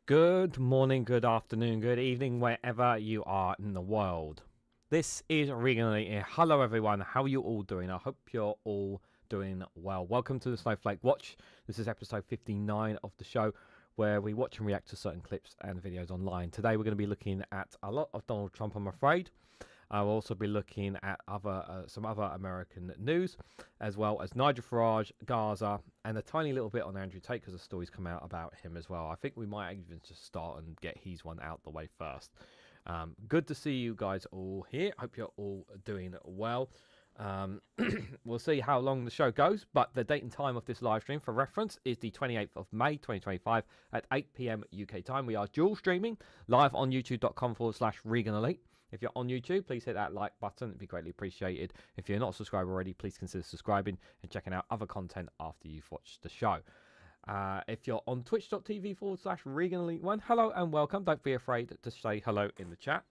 Good morning, good afternoon, good evening, wherever you are in the world. This is Reganelite here. Hello, everyone. How are you all doing? I hope you're all doing well. Welcome to the Snowflake Watch. This is episode 59 of the show, where we watch and react to certain clips and videos online. Today, we're going to be looking at a lot of Donald Trump, I'm afraid. I'll also be looking at some other American news, as well as Nigel Farage, Gaza, and a tiny little bit on Andrew Tate, because the stories come out about him as well. I think we might even just start and get his one out the way first. Good to see you guys all here. Hope you're all doing well. We'll see how long the show goes, but the date and time of this live stream, for reference, is the 28th of May 2025 at 8 p.m. UK time. We are dual streaming live on youtube.com/Reganelite. If you're on YouTube, please hit that like button. It'd be greatly appreciated. If you're not subscribed already, please consider subscribing and checking out other content after you've watched the show. If you're on twitch.tv/Reganelite1, hello and welcome. Don't be afraid to say hello in the chat.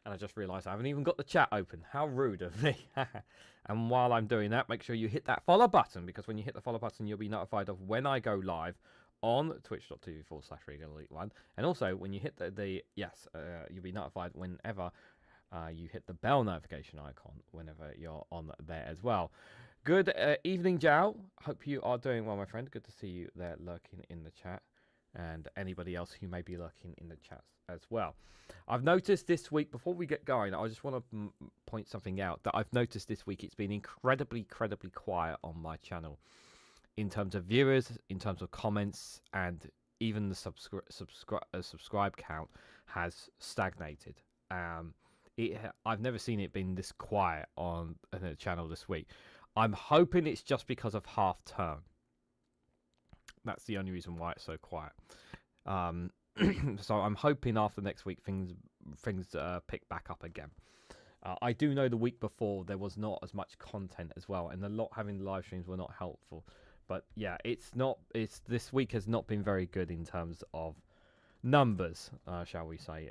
And I just realised I haven't even got the chat open. How rude of me. And while I'm doing that, make sure you hit that follow button, because when you hit the follow button, you'll be notified of when I go live on twitch.tv/Reganelite1. And also, when you hit you'll be notified whenever you hit the bell notification icon, whenever you're on there as well. Good evening, Jao. Hope you are doing well, my friend. Good to see you there lurking in the chat. And anybody else who may be lurking in the chat as well. I've noticed this week, before we get going, I just want to point something out, that I've noticed this week it's been incredibly quiet on my channel. In terms of viewers, in terms of comments, and even the subscribe count has stagnated. I've never seen it been this quiet on the channel this week. I'm hoping it's just because of half term. That's the only reason why it's so quiet. So I'm hoping after next week things pick back up again. I do know the week before there was not as much content as well, and having live streams were not helpful. But yeah, this week has not been very good in terms of numbers, shall we say,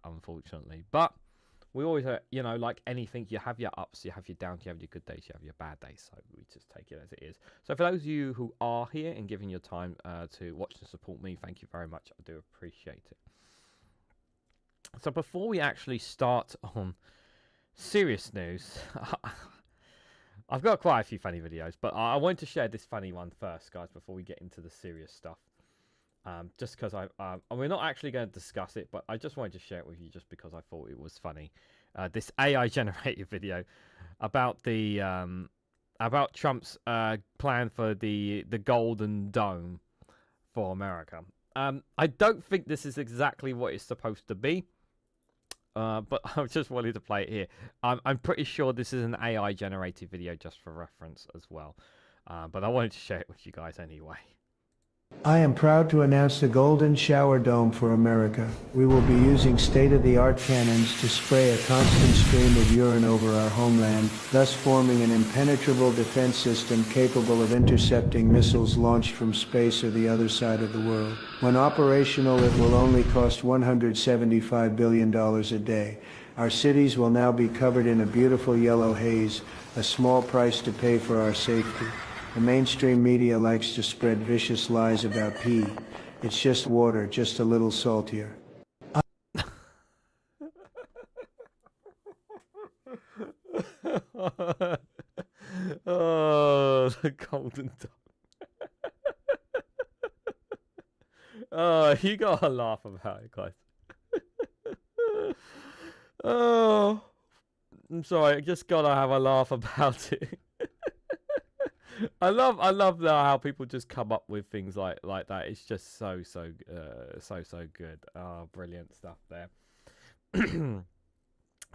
unfortunately. But we always, like anything, you have your ups, you have your downs, you have your good days, you have your bad days. So we just take it as it is. So for those of you who are here and giving your time to watch and support me, thank you very much. I do appreciate it. So before we actually start on serious news, I've got quite a few funny videos, but I wanted to share this funny one first, guys, before we get into the serious stuff. Just because we're not actually going to discuss it, but I just wanted to share it with you just because I thought it was funny. This AI generated video about the about Trump's plan for the Golden Dome for America. I don't think this is exactly what it's supposed to be. But I just wanted to play it here. I'm pretty sure this is an AI generated video, just for reference as well. But I wanted to share it with you guys anyway. I am proud to announce the Golden Shower Dome for America. We will be using state-of-the-art cannons to spray a constant stream of urine over our homeland, thus forming an impenetrable defense system capable of intercepting missiles launched from space or the other side of the world. When operational, it will only cost $175 billion a day. Our cities will now be covered in a beautiful yellow haze, a small price to pay for our safety. The mainstream media likes to spread vicious lies about pee. It's just water, just a little saltier. Oh, the Golden Dome. Oh, you gotta laugh about it, guys. Oh, I'm sorry, I just gotta have a laugh about it. I love how people just come up with things like that. It's just so good. Oh, brilliant stuff there.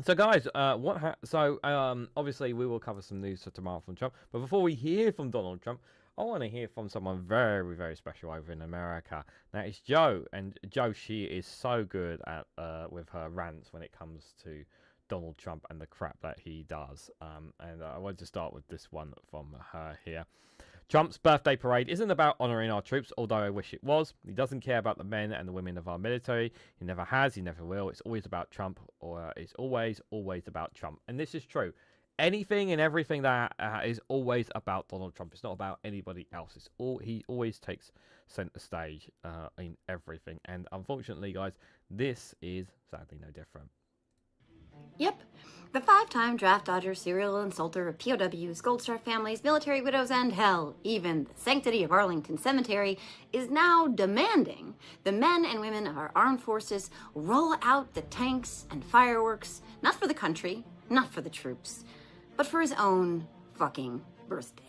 So guys, obviously we will cover some news for tomorrow from Trump. But before we hear from Donald Trump, I want to hear from someone very, very special over in America. That is Jo, and Jo, she is so good at with her rants when it comes to Donald Trump and the crap that he does. And I wanted to start with this one from her here. Trump's birthday parade isn't about honouring our troops, although I wish it was. He doesn't care about the men and the women of our military. He never has, he never will. It's always about Trump, or it's always about Trump. And this is true. anything and everything that is always about Donald Trump. It's not about anybody else. He always takes center stage in everything. And unfortunately, guys, this is sadly no different. Yep. The 5-time draft dodger, serial insulter of POWs, Gold Star families, military widows, and hell, even the sanctity of Arlington Cemetery, is now demanding the men and women of our armed forces roll out the tanks and fireworks, not for the country, not for the troops, but for his own fucking birthday.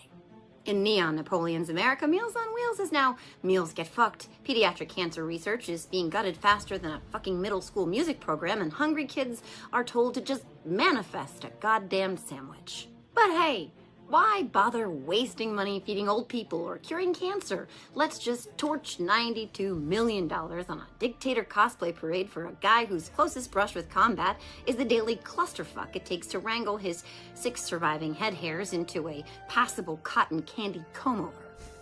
In Neon Napoleon's America, Meals on Wheels is now Meals Get Fucked. Pediatric cancer research is being gutted faster than a fucking middle school music program, and hungry kids are told to just manifest a goddamn sandwich. But hey, why bother wasting money feeding old people or curing cancer? Let's just torch $92 million on a dictator cosplay parade for a guy whose closest brush with combat is the daily clusterfuck it takes to wrangle his 6 surviving head hairs into a passable cotton candy comb-over.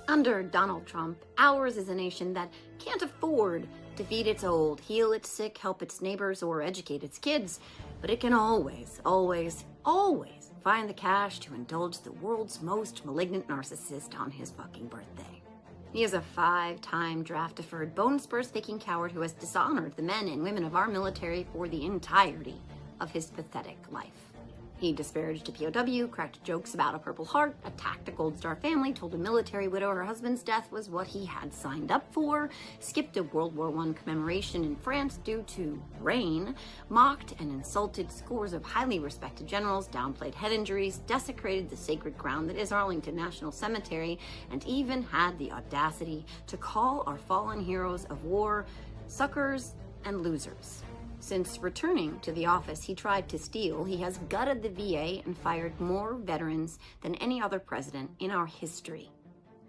Under Donald Trump, ours is a nation that can't afford to feed its old, heal its sick, help its neighbors, or educate its kids, but it can always find the cash to indulge the world's most malignant narcissist on his fucking birthday. He is a 5-time draft-deferred, bone-spurs-faking coward who has dishonored the men and women of our military for the entirety of his pathetic life. He disparaged a POW, cracked jokes about a Purple Heart, attacked a Gold Star family, told a military widow her husband's death was what he had signed up for, skipped a World War I commemoration in France due to rain, mocked and insulted scores of highly respected generals, downplayed head injuries, desecrated the sacred ground that is Arlington National Cemetery, and even had the audacity to call our fallen heroes of war suckers and losers. Since returning to the office he tried to steal, he has gutted the VA and fired more veterans than any other president in our history.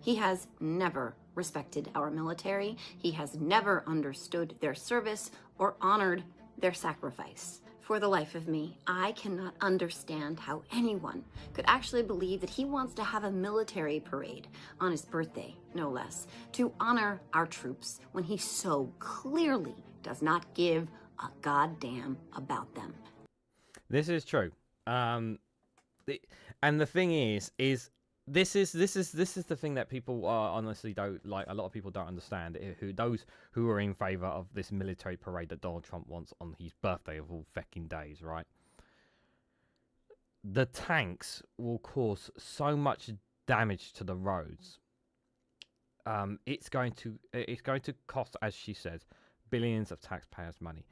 He has never respected our military. He has never understood their service or honored their sacrifice. For the life of me, I cannot understand how anyone could actually believe that he wants to have a military parade on his birthday, no less, to honor our troops when he so clearly does not give a goddamn about them. This is true. And the thing is this is the thing that people honestly don't like. A lot of people don't understand. Those who are in favor of this military parade that Donald Trump wants on his birthday of all fecking days, right? The tanks will cause so much damage to the roads. It's going to cost, as she says, billions of taxpayers' money.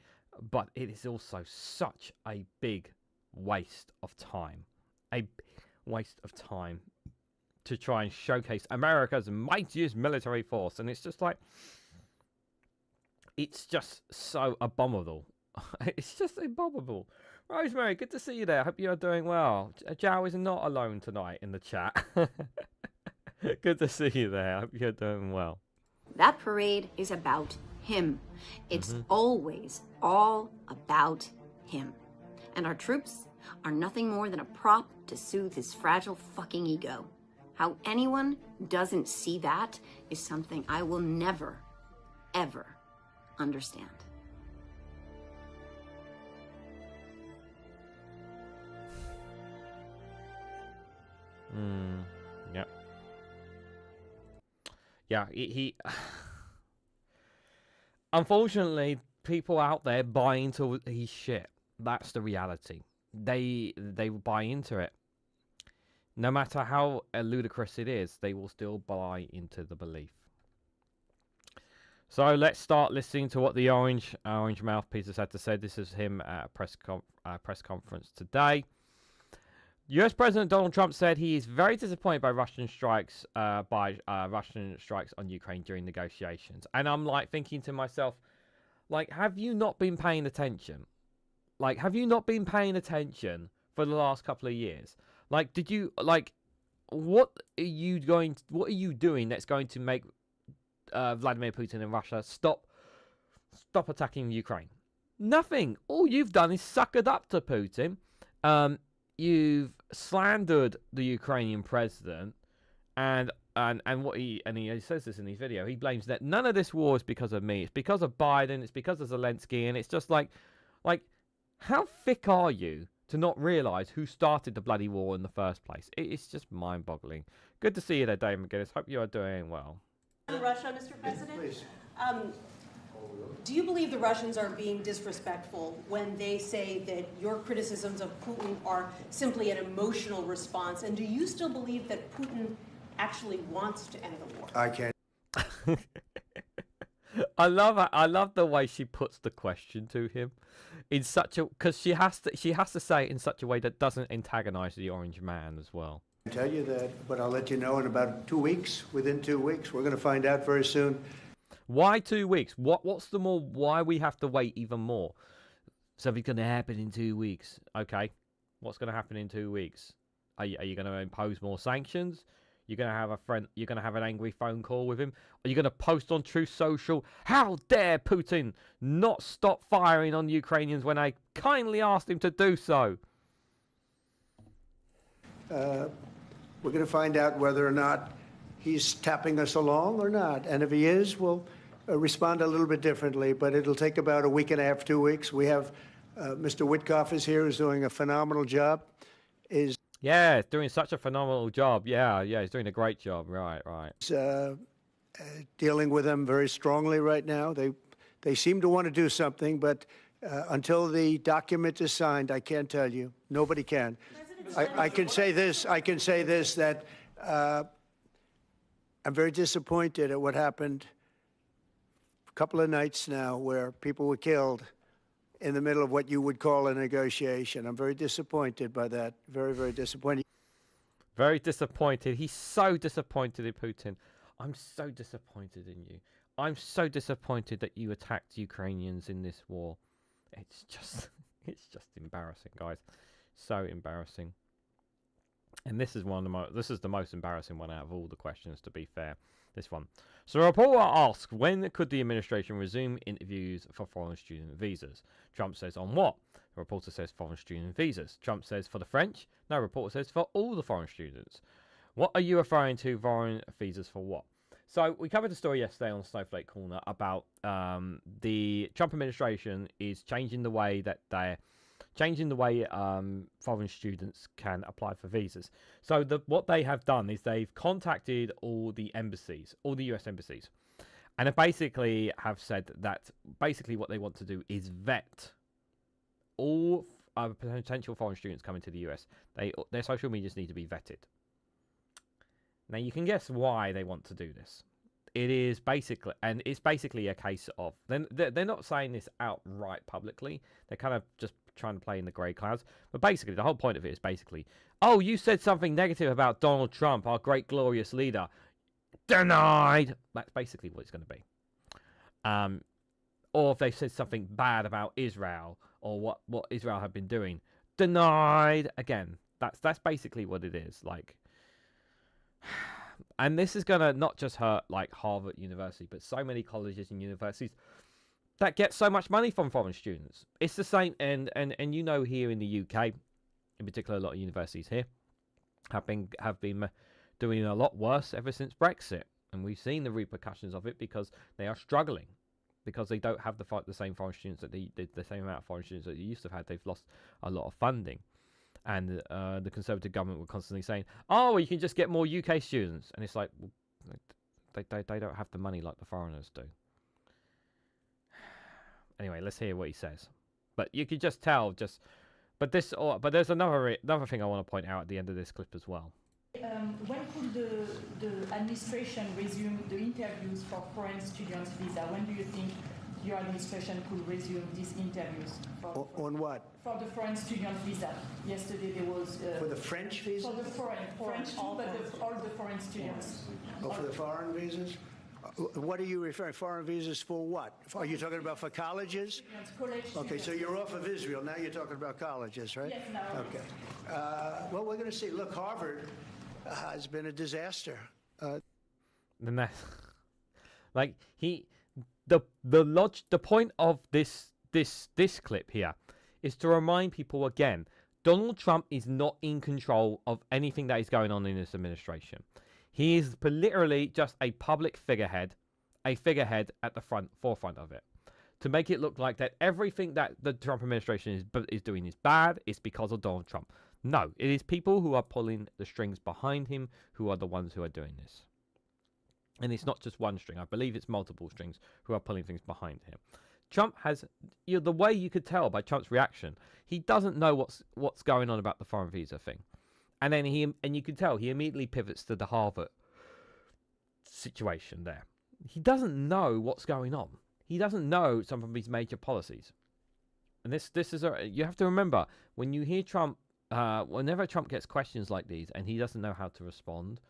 But it is also such a big waste of time. A waste of time to try and showcase America's mightiest military force. And it's just like, it's just so abominable. It's just abominable. Rosemary, good to see you there. I hope you're doing well. Jow is not alone tonight in the chat. Good to see you there. I hope you're doing well. That parade is about him. It's always all about him. And our troops are nothing more than a prop to soothe his fragile fucking ego. How anyone doesn't see that is something I will never, ever understand. Yep. Yeah, he unfortunately, people out there buy into his shit. That's the reality. They buy into it. No matter how ludicrous it is, they will still buy into the belief. So let's start listening to what the orange mouthpiece has had to say. This is him at a press conference today. U.S. President Donald Trump said he is very disappointed by Russian strikes on Ukraine during negotiations. And I'm like thinking to myself, like, have you not been paying attention? Like, have you not been paying attention for the last couple of years? Like, did you, like, what are you doing that's going to make Vladimir Putin and Russia stop attacking Ukraine? Nothing. All you've done is suckered up to Putin. You've slandered the Ukrainian president, and what he says this in his video. He blames that none of this war is because of me. It's because of Biden. It's because of Zelensky, and it's just like how thick are you to not realise who started the bloody war in the first place. It's just mind-boggling. Good to see you there, Dave McGuinness. Hope you are doing well. Russia, Mr. President? Please. Do you believe the Russians are being disrespectful when they say that your criticisms of Putin are simply an emotional response? And do you still believe that Putin actually wants to end the war? I can't. I love the way she puts the question to him in such a, because she has to say it in such a way that doesn't antagonize the orange man as well. Tell you that, but I'll let you know in about 2 weeks. Within 2 weeks, we're going to find out very soon. Why 2 weeks? What's the more? Why we have to wait even more? Something's going to happen in 2 weeks. Okay, what's going to happen in 2 weeks? Are you going to impose more sanctions? You're going to have a friend. You're going to have an angry phone call with him. Are you going to post on Truth Social? How dare Putin not stop firing on Ukrainians when I kindly asked him to do so? We're going to find out whether or not he's tapping us along or not. And if he is, we'll respond a little bit differently. But it'll take about a week and a half, 2 weeks. We have Mr. Witkoff is here, who's doing a phenomenal job. Yeah, he's doing such a phenomenal job. Yeah, he's doing a great job. Right. Dealing with them very strongly right now. They seem to want to do something, but until the document is signed, I can't tell you. Nobody can. I can say this. That I'm very disappointed at what happened a couple of nights now, where people were killed in the middle of what you would call a negotiation. I'm very disappointed by that. Very, very disappointed. Very disappointed. He's so disappointed in Putin. I'm so disappointed in you. I'm so disappointed that you attacked Ukrainians in this war. It's just embarrassing, guys. So embarrassing. And this is the most embarrassing one out of all the questions, to be fair. This one. So a reporter asks, when could the administration resume interviews for foreign student visas? Trump says, on what? The reporter says, foreign student visas. Trump says, for the French? No, reporter says, for all the foreign students. What are you referring to, foreign visas for what? So we covered the story yesterday on Snowflake Corner about the Trump administration is changing the way foreign students can apply for visas. So what they have done is they've contacted all the embassies, all the US embassies, and they basically have said that basically what they want to do is vet all potential foreign students coming to the US. Their social medias need to be vetted. Now you can guess why they want to do this. It's basically a case of they're not saying this outright publicly. They're kind of just trying to play in the grey clouds. But basically, the whole point of it is basically, oh, you said something negative about Donald Trump, our great glorious leader. Denied. That's basically what it's going to be. Or if they said something bad about Israel or what Israel have been doing, denied. Again, that's basically what it is. Like. And this is going to not just hurt like Harvard University, but so many colleges and universities that get so much money from foreign students. It's the same, and you know, here in the UK, in particular, a lot of universities here have been doing a lot worse ever since Brexit, and we've seen the repercussions of it because they are struggling because they don't have the same foreign students that they did, the same amount of foreign students that they used to have had. They've lost a lot of funding. And the Conservative government were constantly saying, oh, well, you can just get more UK students. And it's like, well, they don't have the money like the foreigners do. Anyway, let's hear what he says. But you could just tell, but there's another thing I want to point out at the end of this clip as well. When could the administration resume the interviews for foreign students' visa? When do you think your administration could resume these interviews? On what? For the foreign student visa. Yesterday there was... for the French visa? For the French too, but all the foreign students. Oh, for the foreign visas? What are you referring? Foreign visas for what? Are you talking about for colleges? College okay, so you're off of Israel. Now you're talking about colleges, right? Yes, now. Okay. Well, we're going to see. Look, Harvard has been a disaster. Like the point of this clip here is to remind people again, Donald Trump is not in control of anything that is going on in this administration. He is literally just a public figurehead, at the forefront of it. to make it look like that everything that the Trump administration is doing is bad, it's because of Donald Trump. No, it is people who are pulling the strings behind him who are the ones who are doing this. And it's not just one string. I believe it's multiple strings who are pulling things behind him. Trump has, the way you could tell by Trump's reaction, he doesn't know what's going on about the foreign visa thing. And then you can tell he immediately pivots to the Harvard situation there. He doesn't know what's going on. He doesn't know some of his major policies. And this is you have to remember, when you hear Trump, whenever Trump gets questions like these and he doesn't know how to respond,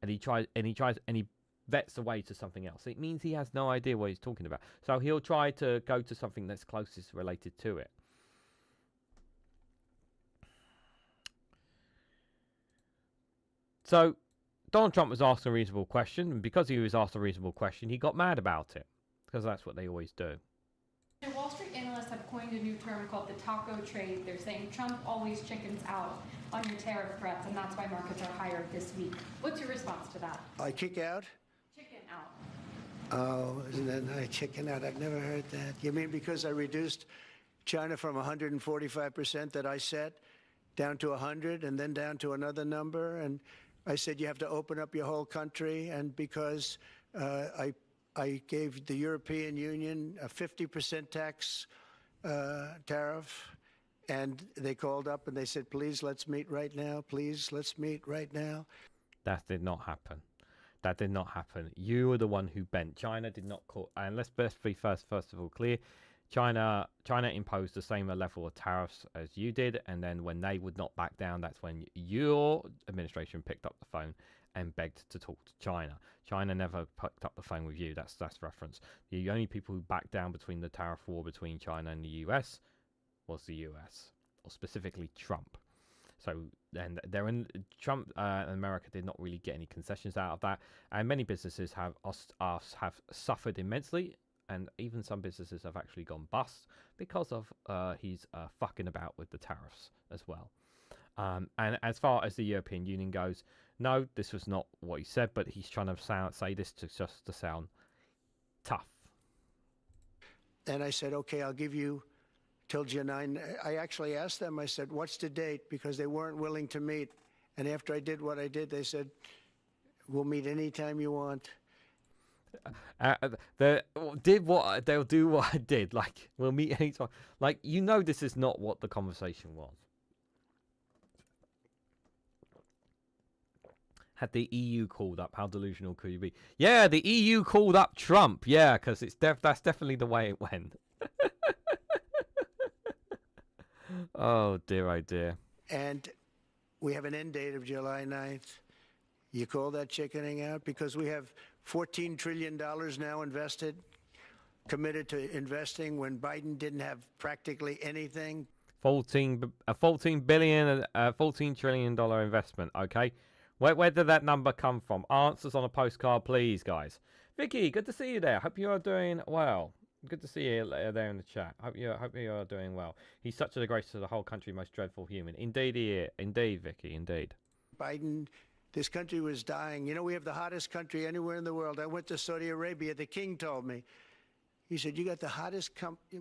and he vets away to something else, it means he has no idea what he's talking about. So he'll try to go to something that's closest related to it. So Donald Trump was asked a reasonable question, and because he was asked a reasonable question, he got mad about it, because that's what they always do. Wall Street analysts have coined a new term called the taco trade. They're saying Trump always chickens out on your tariff threats, and that's why markets are higher this week. What's your response to that? I kick out? Chicken out. Oh, isn't that nice? Chicken out. I've never heard that. You mean because I reduced China from 145% that I set down to 100 and then down to another number? And I said you have to open up your whole country, and because I gave the European Union a 50% tax tariff, and they called up and they said, please, let's meet right now. Please, let's meet right now. That did not happen. That did not happen. You were the one who bent. China did not call. And let's be first of all clear. China imposed the same level of tariffs as you did, and then when they would not back down, that's when your administration picked up the phone and begged to talk to China. China never picked up the phone with you. That's reference. The only people who backed down between the tariff war between China and the US was the US, or specifically Trump. So then Trump and America did not really get any concessions out of that, and many businesses have suffered immensely. And even some businesses have actually gone bust because of he's fucking about with the tariffs as well. And as far as the European Union goes, no, this was not what he said, but he's trying to say this just to sound tough. And I said, okay, I'll give you till July 9. I actually asked them, I said, what's the date? Because they weren't willing to meet. And after I did what I did, they said, we'll meet anytime you want. They'll do what I did. Like, we'll meet anytime. Like, this is not what the conversation was. Had the EU called up, how delusional could you be? Yeah, the EU called up Trump. Yeah, because that's definitely the way it went. Oh dear. And we have an end date of July 9th. You call that chickening out? Because we have $14 trillion now invested, committed to investing when Biden didn't have practically anything. $14 trillion investment. Okay, where did that number come from? Answers on a postcard, please, guys. Vicky, good to see you there. Hope you are doing well. Good to see you there in the chat. Hope you are doing well. He's such a disgrace to the whole country, most dreadful human. Indeed, he is. Indeed, Vicky. Indeed. Biden. This country was dying. We have the hottest country anywhere in the world. I went to Saudi Arabia. The king told me. He said, "You got the hottest.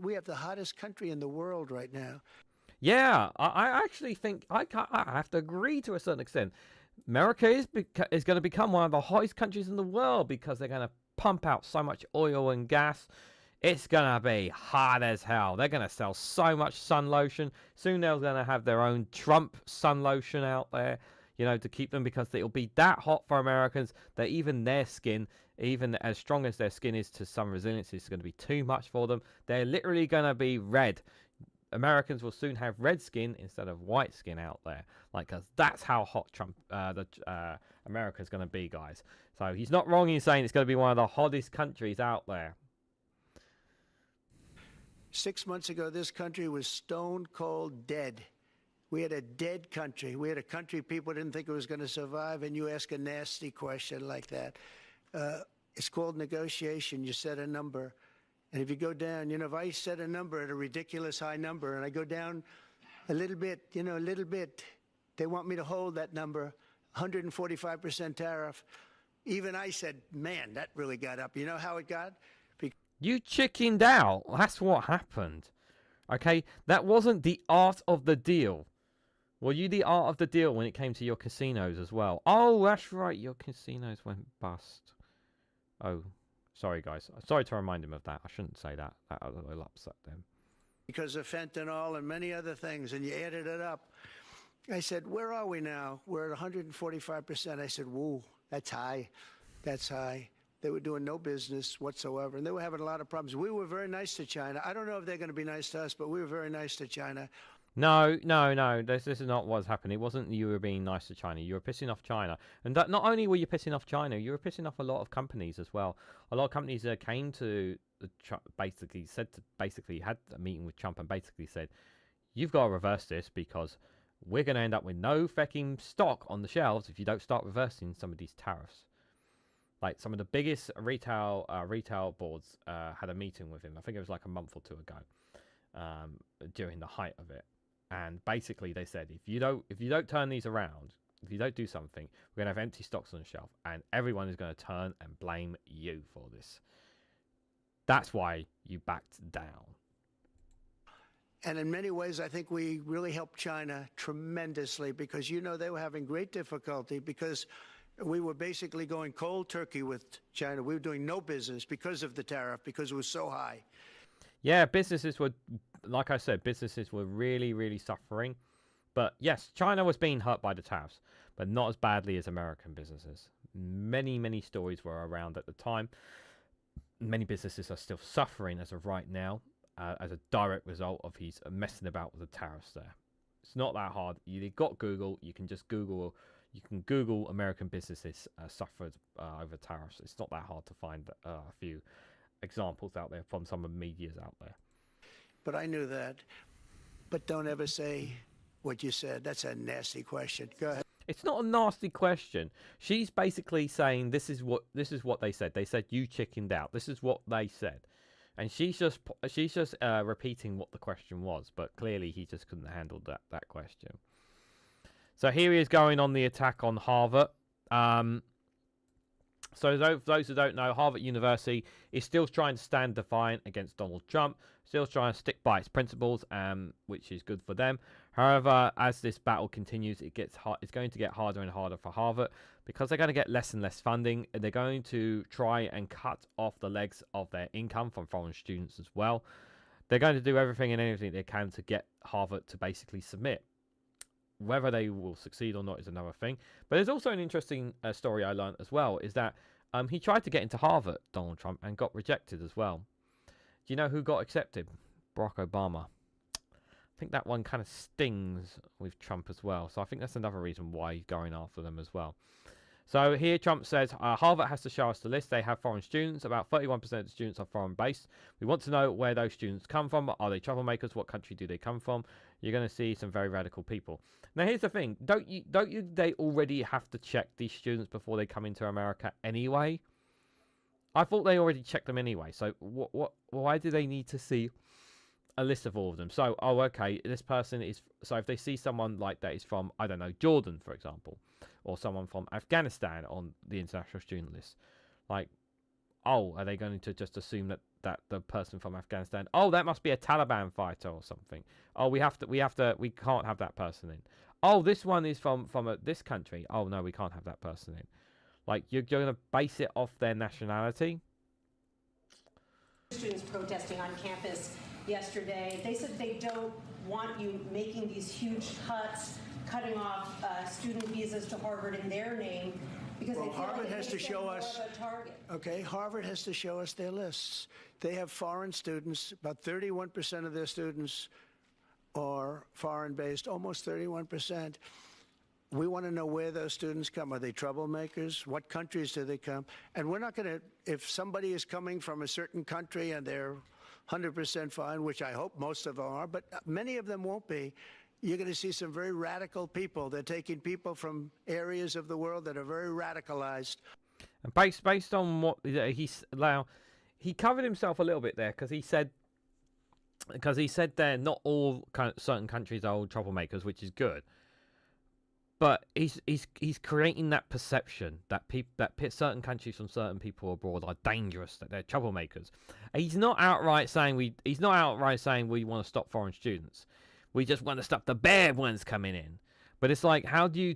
We have the hottest country in the world right now." Yeah, I actually think I have to agree to a certain extent. America is going to become one of the hottest countries in the world because they're going to pump out so much oil and gas. It's going to be hot as hell. They're going to sell so much sun lotion. Soon they're going to have their own Trump sun lotion out there. To keep them, because it'll be that hot for Americans that even their skin, even as strong as their skin is to some resilience, is going to be too much for them. They're literally going to be red. Americans will soon have red skin instead of white skin out there, because that's how hot America is going to be, guys. So he's not wrong in saying it's going to be one of the hottest countries out there. 6 months ago, this country was stone cold dead. We had a dead country. We had a country people didn't think it was going to survive, and you ask a nasty question like that. It's called negotiation. You set a number. And if you go down, if I set a number at a ridiculous high number and I go down a little bit, they want me to hold that number, 145% tariff. Even I said, man, that really got up. You know how it got? You chickened out. That's what happened. Okay, that wasn't the art of the deal. Were you the art of the deal when it came to your casinos as well? Oh, that's right. Your casinos went bust. Oh, sorry, guys. Sorry to remind him of that. I shouldn't say that. That will upset them. Because of fentanyl and many other things, and you added it up. I said, where are we now? We're at 145%. I said, whoa, that's high. That's high. They were doing no business whatsoever, and they were having a lot of problems. We were very nice to China. I don't know if they're going to be nice to us, but we were very nice to China. No. This is not what's happening. It wasn't you were being nice to China. You were pissing off China. And that not only were you pissing off China, you were pissing off a lot of companies as well. A lot of companies came to basically had a meeting with Trump and basically said, you've got to reverse this because we're going to end up with no fucking stock on the shelves if you don't start reversing some of these tariffs. Like some of the biggest retail boards had a meeting with him. I think it was like a month or two ago, during the height of it. And basically they said, if you don't turn these around, if you don't do something, we're going to have empty stocks on the shelf and everyone is going to turn and blame you for this. That's why you backed down. And in many ways, I think we really helped China tremendously because, they were having great difficulty because we were basically going cold turkey with China. We were doing no business because of the tariff, because it was so high. Yeah, businesses were, like I said, businesses were really, really suffering. But yes, China was being hurt by the tariffs, but not as badly as American businesses. Many, many stories were around at the time. Many businesses are still suffering as of right now, as a direct result of he's messing about with the tariffs there. It's not that hard. You've got Google. You can just Google. You can Google American businesses suffered over tariffs. It's not that hard to find a few examples out there from some of the medias out there. But I knew that. But don't ever say what you said. That's a nasty question. Go ahead. It's not a nasty question. She's basically saying this is what they said. They said you chickened out. This is what they said, and she's just repeating what the question was. But clearly he just couldn't handle that question. So here he is going on the attack on Harvard. So those who don't know, Harvard University is still trying to stand defiant against Donald Trump, still trying to stick by its principles, which is good for them. However, as this battle continues, it's going to get harder and harder for Harvard because they're going to get less and less funding. And they're going to try and cut off the legs of their income from foreign students as well. They're going to do everything and anything they can to get Harvard to basically submit. Whether they will succeed or not is another thing. But there's also an interesting story I learned as well, is that he tried to get into Harvard, Donald Trump, and got rejected as well. Do you know who got accepted? Barack Obama. I think that one kind of stings with Trump as well. So I think that's another reason why he's going after them as well. So here Trump says, Harvard has to show us the list. They have foreign students. About 31% of the students are foreign-based. We want to know where those students come from. Are they troublemakers? What country do they come from? You're going to see some very radical people. Now, here's the thing. Don't you? They already have to check these students before they come into America anyway? I thought they already checked them anyway. So why do they need to see a list of all of them? So, okay, this person is... So if they see someone like that is from, I don't know, Jordan, for example, or someone from Afghanistan on the international student list, like, are they going to just assume that the person from Afghanistan, that must be a Taliban fighter or something? We can't have that person in. This one is from this country. No, we can't have that person in. Like, you're going to base it off their nationality? Students protesting on campus yesterday, they said they don't want you making these huge cuts, cutting off student visas to Harvard in their name, because they feel Harvard like has to show us. Okay, Harvard has to show us their lists. They have foreign students. About 31% of their students are foreign-based. Almost 31%. We want to know where those students come. Are they troublemakers? What countries do they come? And we're not going to, if somebody is coming from a certain country and they're 100% fine, which I hope most of them are, but many of them won't be, you're going to see some very radical people. They're taking people from areas of the world that are very radicalized. And based on what he covered himself a little bit there because he said they're not all certain countries are all troublemakers, which is good. But he's creating that perception that certain countries from certain people abroad are dangerous, that they're troublemakers. He's not outright saying we want to stop foreign students. We just want to stop the bad ones coming in. But it's like, how do you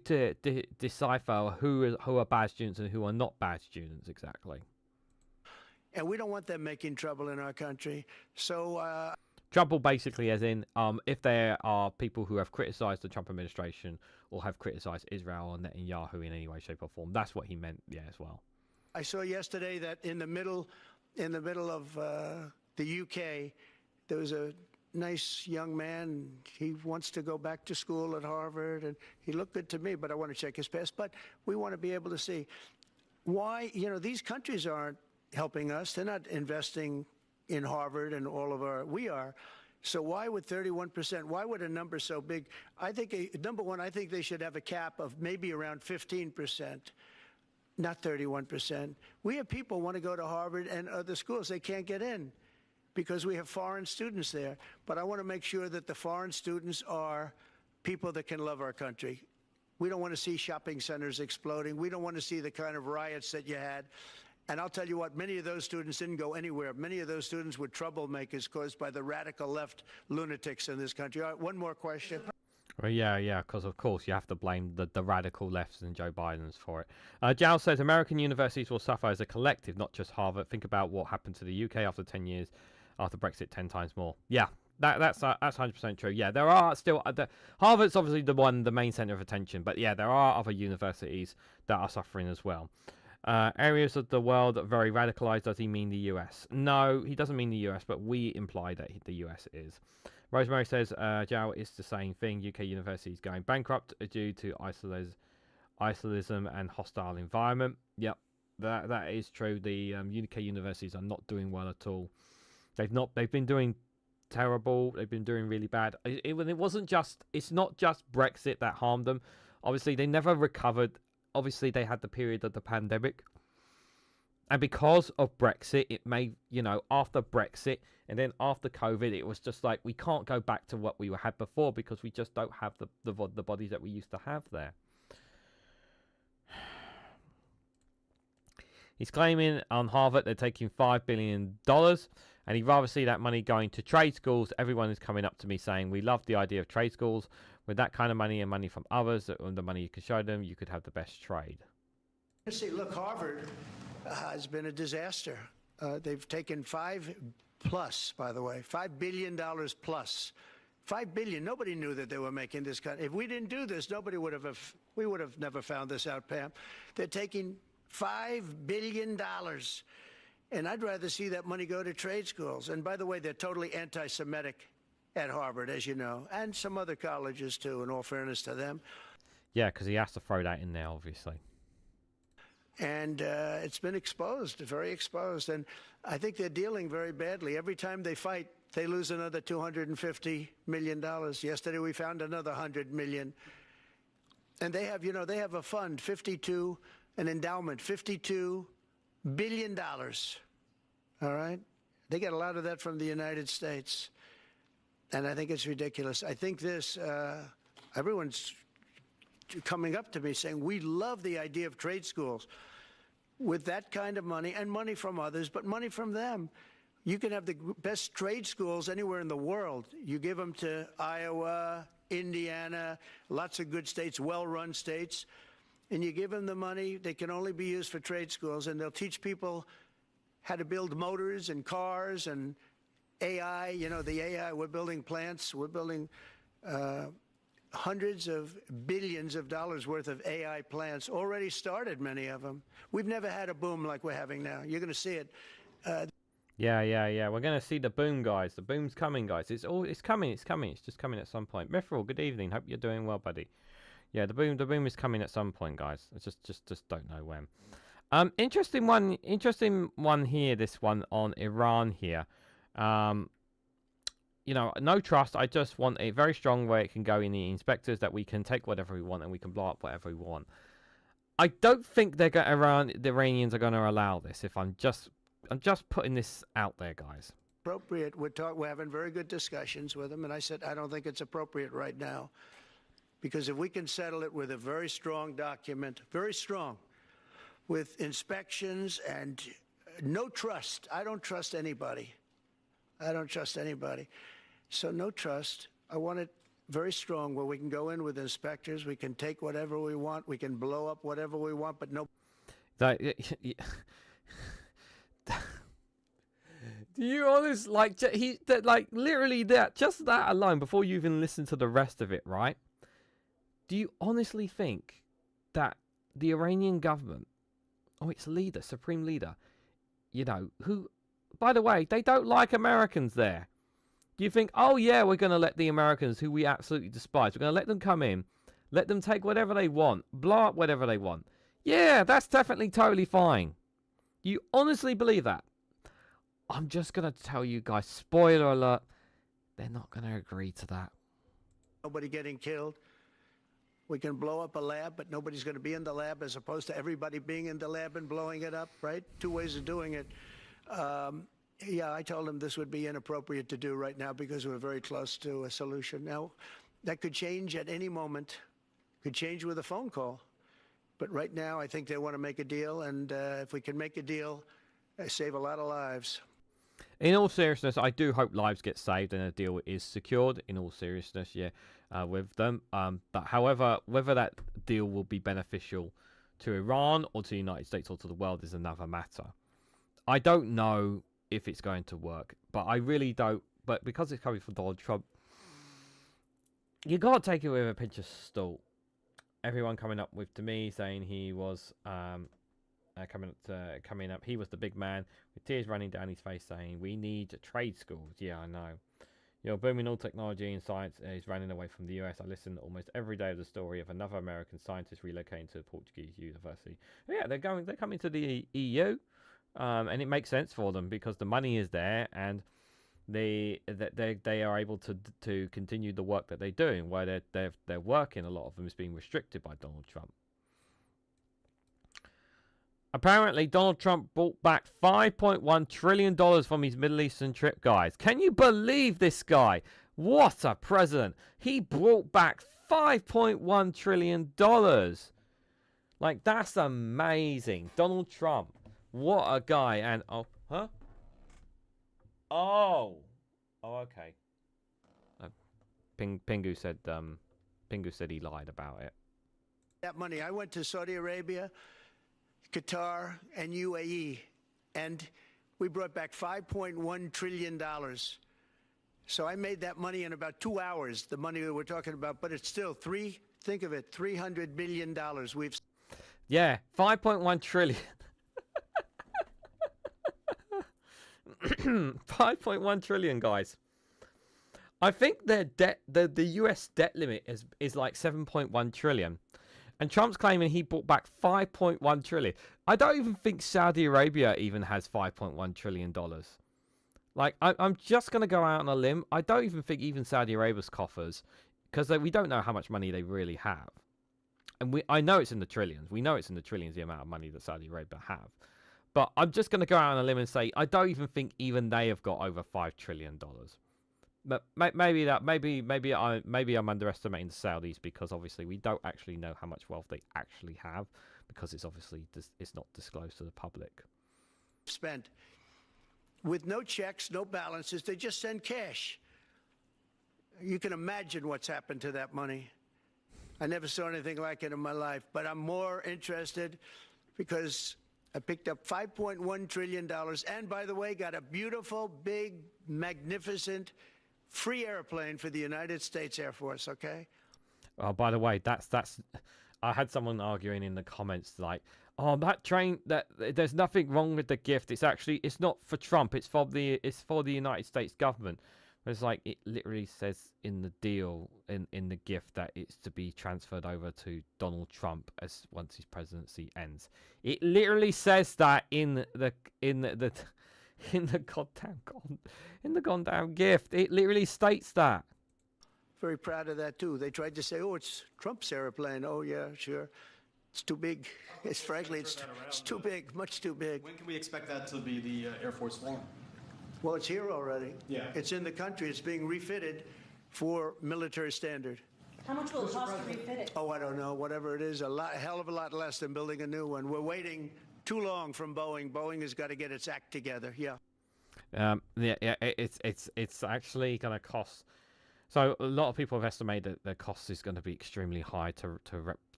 decipher who are bad students and who are not bad students exactly? And we don't want them making trouble in our country. So trouble basically as in if there are people who have criticized the Trump administration or have criticized Israel or Netanyahu in any way, shape or form. That's what he meant, yeah, as well. I saw yesterday that in the middle of the UK, there was a nice young man. He wants to go back to school at Harvard, and he looked good to me, but I want to check his past. But we want to be able to see why, these countries aren't helping us. They're not investing in Harvard and all of we are. So why would 31%, why would a number so big? I think, number one, I think they should have a cap of maybe around 15%, not 31%. We have people want to go to Harvard and other schools. They can't get in because we have foreign students there. But I want to make sure that the foreign students are people that can love our country. We don't want to see shopping centers exploding. We don't want to see the kind of riots that you had. And I'll tell you what, many of those students didn't go anywhere. Many of those students were troublemakers caused by the radical left lunatics in this country. All right, one more question. Well, yeah, because of course you have to blame the radical lefts and Joe Biden's for it. Jal says American universities will suffer as a collective, not just Harvard. Think about what happened to the UK after 10 years, after Brexit, 10 times more. Yeah, that's 100% true. Yeah, there are still Harvard's obviously the main center of attention, but yeah, there are other universities that are suffering as well. Areas of the world that are very radicalized. Does he mean the US? No, he doesn't mean the US, but we imply that the US is. Rosemary says, Jow, it's the same thing. UK universities going bankrupt due to isolism and hostile environment. Yep, that is true. The UK universities are not doing well at all. They've been doing terrible. They've been doing really bad. It's not just Brexit that harmed them. Obviously, they never recovered. Obviously, they had the period of the pandemic. And because of Brexit, it made, after Brexit and then after COVID, it was just like, we can't go back to what we had before because we just don't have the bodies that we used to have there. He's claiming on Harvard they're taking $5 billion, and he'd rather see that money going to trade schools. Everyone is coming up to me saying, we love the idea of trade schools. With that kind of money and money from others, the money you could show them, you could have the best trade. See, look, Harvard has been a disaster. They've taken $5 billion plus. $5 billion. Nobody knew that they were making this kind. If we didn't do this, we would have never found this out, Pam. They're taking $5 billion. And I'd rather see that money go to trade schools. And by the way, they're totally anti-Semitic at Harvard, as you know, and some other colleges, too, in all fairness to them. Yeah, because he has to throw that in there, obviously. And it's been exposed, very exposed. And I think they're dealing very badly. Every time they fight, they lose another $250 million. Yesterday, we found another $100 million. And they have a fund, an endowment, $52 billion. All right? They get a lot of that from the United States. And I think it's ridiculous. I think everyone's coming up to me saying, we love the idea of trade schools with that kind of money and money from others, but money from them. You can have the best trade schools anywhere in the world. You give them to Iowa, Indiana, lots of good states, well-run states, and you give them the money. They can only be used for trade schools, and they'll teach people how to build motors and cars and AI, the AI, we're building plants, we're building hundreds of billions of dollars worth of AI plants, already started, many of them. We've never had a boom like we're having now. You're going to see it. Yeah. We're going to see the boom, guys. The boom's coming, guys. It's coming. It's just coming at some point. Mithril, good evening. Hope you're doing well, buddy. Yeah, the boom is coming at some point, guys. I just don't know when. Interesting one here, this one on Iran here. No trust. I just want a very strong way it can go in the inspectors, that we can take whatever we want and we can blow up whatever we want. I don't think the Iranians are going to allow this. I'm just putting this out there, guys. Appropriate. We're having very good discussions with them, and I said I don't think it's appropriate right now. Because if we can settle it with a very strong document, very strong, with inspections and no trust. I don't trust anybody. I don't trust anybody. So no trust. I want it very strong where we can go in with inspectors. We can take whatever we want. We can blow up whatever we want, but no. Do you honest like literally that just that alone before you even listen to the rest of it, right? Do you honestly think that the Iranian government, its leader, supreme leader, you know, who, by the way, they don't like Americans there. Do you think, oh yeah, we're going to let the Americans, who we absolutely despise, we're going to let them come in, let them take whatever they want, blow up whatever they want? Yeah, that's definitely totally fine. You honestly believe that? I'm just going to tell you guys, spoiler alert, they're not going to agree to that. Nobody getting killed. We can blow up a lab, but nobody's going to be in the lab, as opposed to everybody being in the lab and blowing it up, right? Two ways of doing it. Yeah, I told him this would be inappropriate to do right now because we're very close to a solution. Now, that could change at any moment, could change with a phone call. But right now, I think they want to make a deal, and if we can make a deal, save a lot of lives. In all seriousness, I do hope lives get saved and a deal is secured. In all seriousness, yeah, with them. But however, whether that deal will be beneficial to Iran or to the United States or to the world is another matter. I don't know if it's going to work, but I really don't. But because it's coming from Donald Trump, you got to take it with a pinch of salt. Everyone coming up to me saying he was coming up. He was the big man with tears running down his face, saying, "We need trade schools." Yeah, I know. You're booming all technology and science is running away from the US. I listen almost every day of the story of another American scientist relocating to a Portuguese university. Yeah, they're coming to the EU, and it makes sense for them because the money is there and they are able to continue the work that they're doing. Where they're working, a lot of them is being restricted by Donald Trump. Apparently, Donald Trump brought back $5.1 trillion from his Middle Eastern trip, guys. Can you believe this guy? What a president. He brought back $5.1 trillion. Like, that's amazing. Donald Trump. What a guy. And, oh, huh? Oh, okay. Pingu said he lied about it. That money, I went to Saudi Arabia, Qatar, and UAE, and we brought back $5.1 trillion. So I made that money in about 2 hours, the money that we're talking about, but it's still think of it, $300 billion. Yeah, 5.1 trillion. 5.1 trillion, guys. I think their debt, the US debt limit is like 7.1 trillion. And Trump's claiming he brought back 5.1 trillion. I don't even think Saudi Arabia even has $5.1 trillion. Like, I'm just going to go out on a limb. I don't even think even Saudi Arabia's coffers, because we don't know how much money they really have. And I know it's in the trillions. We know it's in the trillions, the amount of money that Saudi Arabia have. But I'm just going to go out on a limb and say I don't even think even they have got over $5 trillion. But maybe I'm underestimating the Saudis because obviously we don't actually know how much wealth they actually have because it's obviously it's not disclosed to the public. Spent with no checks, no balances. They just send cash. You can imagine what's happened to that money. I never saw anything like it in my life. But I'm more interested because I picked up $5.1 trillion. And by the way, got a beautiful, big, magnificent free airplane for the United States Air Force, okay? Oh, by the way, that's I had someone arguing in the comments like, oh, that train, that there's nothing wrong with the gift. It's not for Trump. It's for the United States government. It's like it literally says in the deal in the gift that it's to be transferred over to Donald Trump as once his presidency ends. It literally says that in the goddamn gift. It literally states that. Very proud of that too. They tried to say, "Oh, it's Trump's airplane." Oh yeah, sure. It's too big. It's too big, much too big. When can we expect that to be the Air Force One? Well, it's here already. Yeah. It's in the country. It's being refitted for military standard. How much will it cost to refit it? Oh, I don't know. Whatever it is, a hell of a lot less than building a new one. We're waiting too long from Boeing. Boeing has got to get its act together. Yeah. It's actually going to cost. So a lot of people have estimated that the cost is going to be extremely high to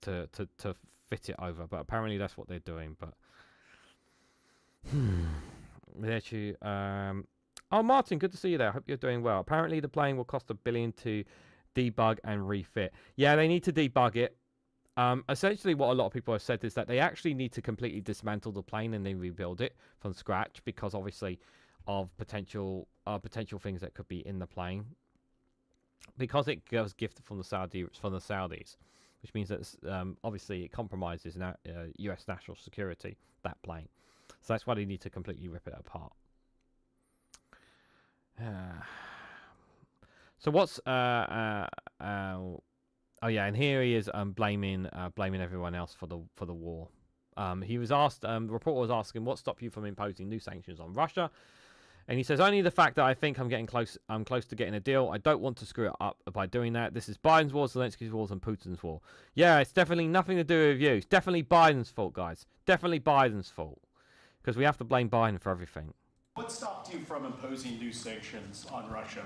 fit it over, but apparently that's what they're doing. But there you. Oh, Martin, good to see you there. I hope you're doing well. Apparently, the plane will cost $1 billion to debug and refit. Yeah, they need to debug it. Essentially, what a lot of people have said is that they actually need to completely dismantle the plane and then rebuild it from scratch because obviously of potential things that could be in the plane. Because it was gifted from the Saudis, which means that obviously it compromises U.S. national security, that plane. So that's why they need to completely rip it apart. So what's oh yeah, and here he is blaming everyone else for the war. He was asked, the reporter was asking, what stopped you from imposing new sanctions on Russia? And he says, only the fact that I think I'm close to getting a deal. I don't want to screw it up by doing that. This is Biden's war, Zelensky's war, and Putin's war. Yeah, it's definitely nothing to do with you. It's definitely Biden's fault, guys. Definitely Biden's fault. Because we have to blame Biden for everything. What stopped you from imposing new sanctions on Russia?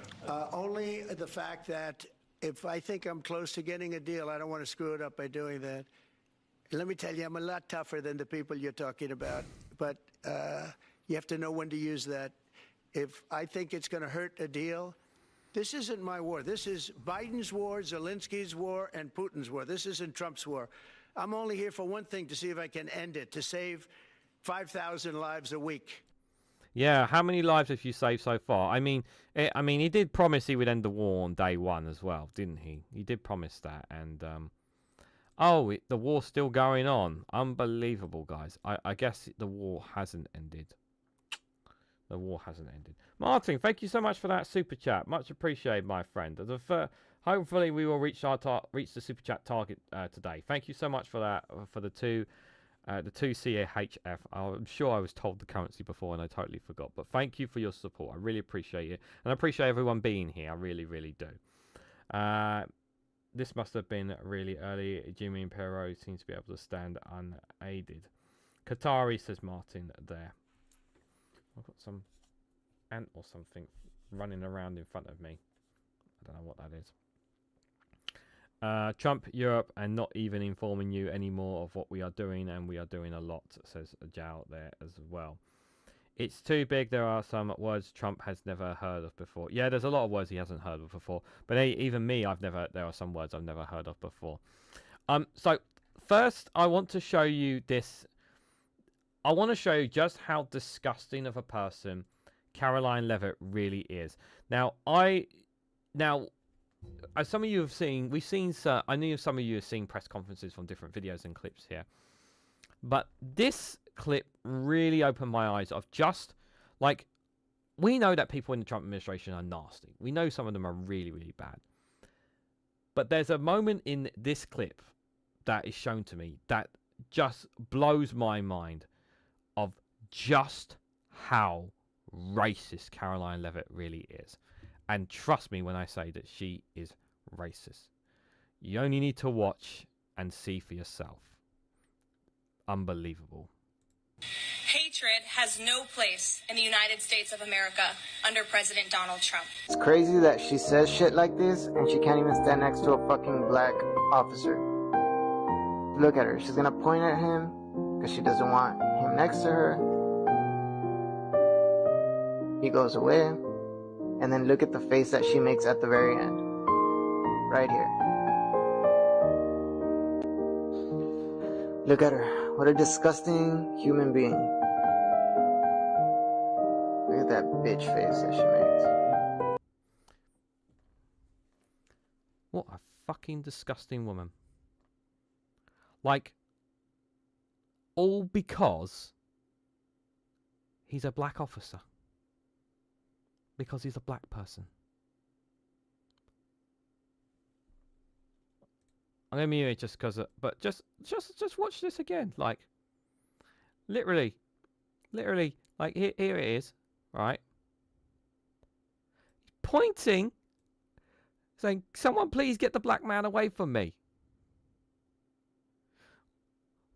Only the fact that if I think I'm close to getting a deal, I don't want to screw it up by doing that. Let me tell you, I'm a lot tougher than the people you're talking about. But you have to know when to use that. If I think it's going to hurt a deal, this isn't my war. This is Biden's war, Zelensky's war, and Putin's war. This isn't Trump's war. I'm only here for one thing, to see if I can end it, to save 5,000 lives a week. Yeah, how many lives have you saved so far? I mean, he did promise he would end the war on day one as well, didn't he? He did promise that, and the war's still going on. Unbelievable, guys. I guess the war hasn't ended. The war hasn't ended. Martin, thank you so much for that super chat. Much appreciated, my friend. Hopefully, we will reach the super chat target today. Thank you so much for that. For the two CAHF. I'm sure I was told the currency before and I totally forgot. But thank you for your support. I really appreciate it, and I appreciate everyone being here. I really, really do. This must have been really early. Jimmy and Perot seem to be able to stand unaided. Qatari, says Martin there. I've got some ant or something running around in front of me. I don't know what that is. Trump, Europe, and not even informing you anymore of what we are doing, and we are doing a lot, says Jao there as well. It's too big. There are some words Trump has never heard of before. Yeah, there's a lot of words he hasn't heard of before. But even me, there are some words I've never heard of before. So first, I want to show you this. I want to show you just how disgusting of a person Caroline Levitt really is. Now, as some of you have seen, I know some of you have seen press conferences from different videos and clips here. But this clip really opened my eyes of just, like, we know that people in the Trump administration are nasty. We know some of them are really, really bad. But there's a moment in this clip that is shown to me that just blows my mind of just how racist Caroline Levitt really is. And trust me when I say that she is racist. You only need to watch and see for yourself. Unbelievable. Hatred has no place in the United States of America under President Donald Trump. It's crazy that she says shit like this and she can't even stand next to a fucking black officer. Look at her. She's gonna point at him because she doesn't want him next to her. He goes away. And then look at the face that she makes at the very end. Right here. Look at her. What a disgusting human being. Look at that bitch face that she makes. What a fucking disgusting woman. Like, all because he's a black officer. Because he's a black person. I'm gonna mute it just because, but just watch this again. Like, literally, like here it is, right? Pointing saying, someone please get the black man away from me.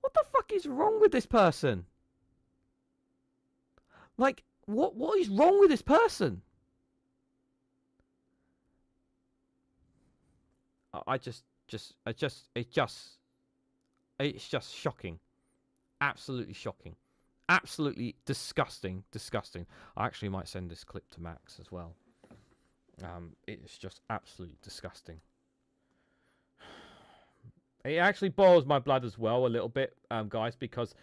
What the fuck is wrong with this person? Like, what is wrong with this person? It's just shocking. Absolutely shocking. Absolutely disgusting. Disgusting. I actually might send this clip to Max as well. It's just absolutely disgusting. It actually boils my blood as well a little bit, guys, because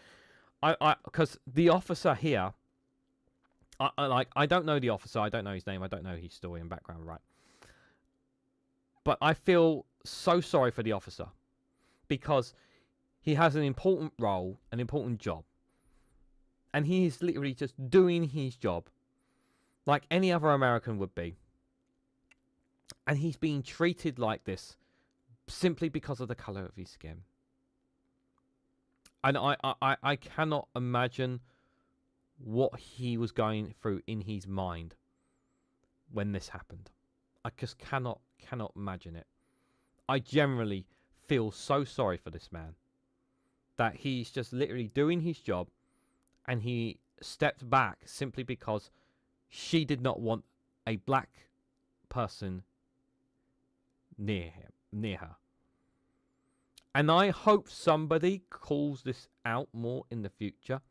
because the officer here, I don't know the officer, I don't know his name, I don't know his story and background, right? But I feel so sorry for the officer because he has an important role, an important job, and he is literally just doing his job like any other American would be, and he's being treated like this simply because of the color of his skin. And I cannot imagine what he was going through in his mind when this happened. I just cannot imagine it. I generally feel so sorry for this man that he's just literally doing his job and he stepped back simply because she did not want a black person near her. And I hope somebody calls this out more in the future,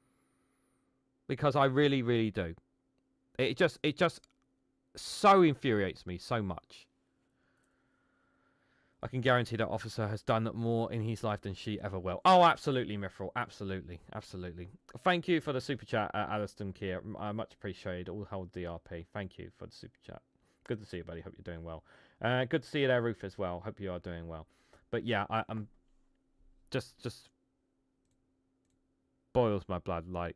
because I really, really do. It just so infuriates me so much. I can guarantee that officer has done more in his life than she ever will. Oh, absolutely, Mithril. Absolutely. Absolutely. Thank you for the super chat, Aliston Kier. I much appreciate it. All hold DRP. Thank you for the super chat. Good to see you, buddy. Hope you're doing well. Good to see you there, Ruth, as well. Hope you are doing well. But yeah, I'm just boils my blood, like.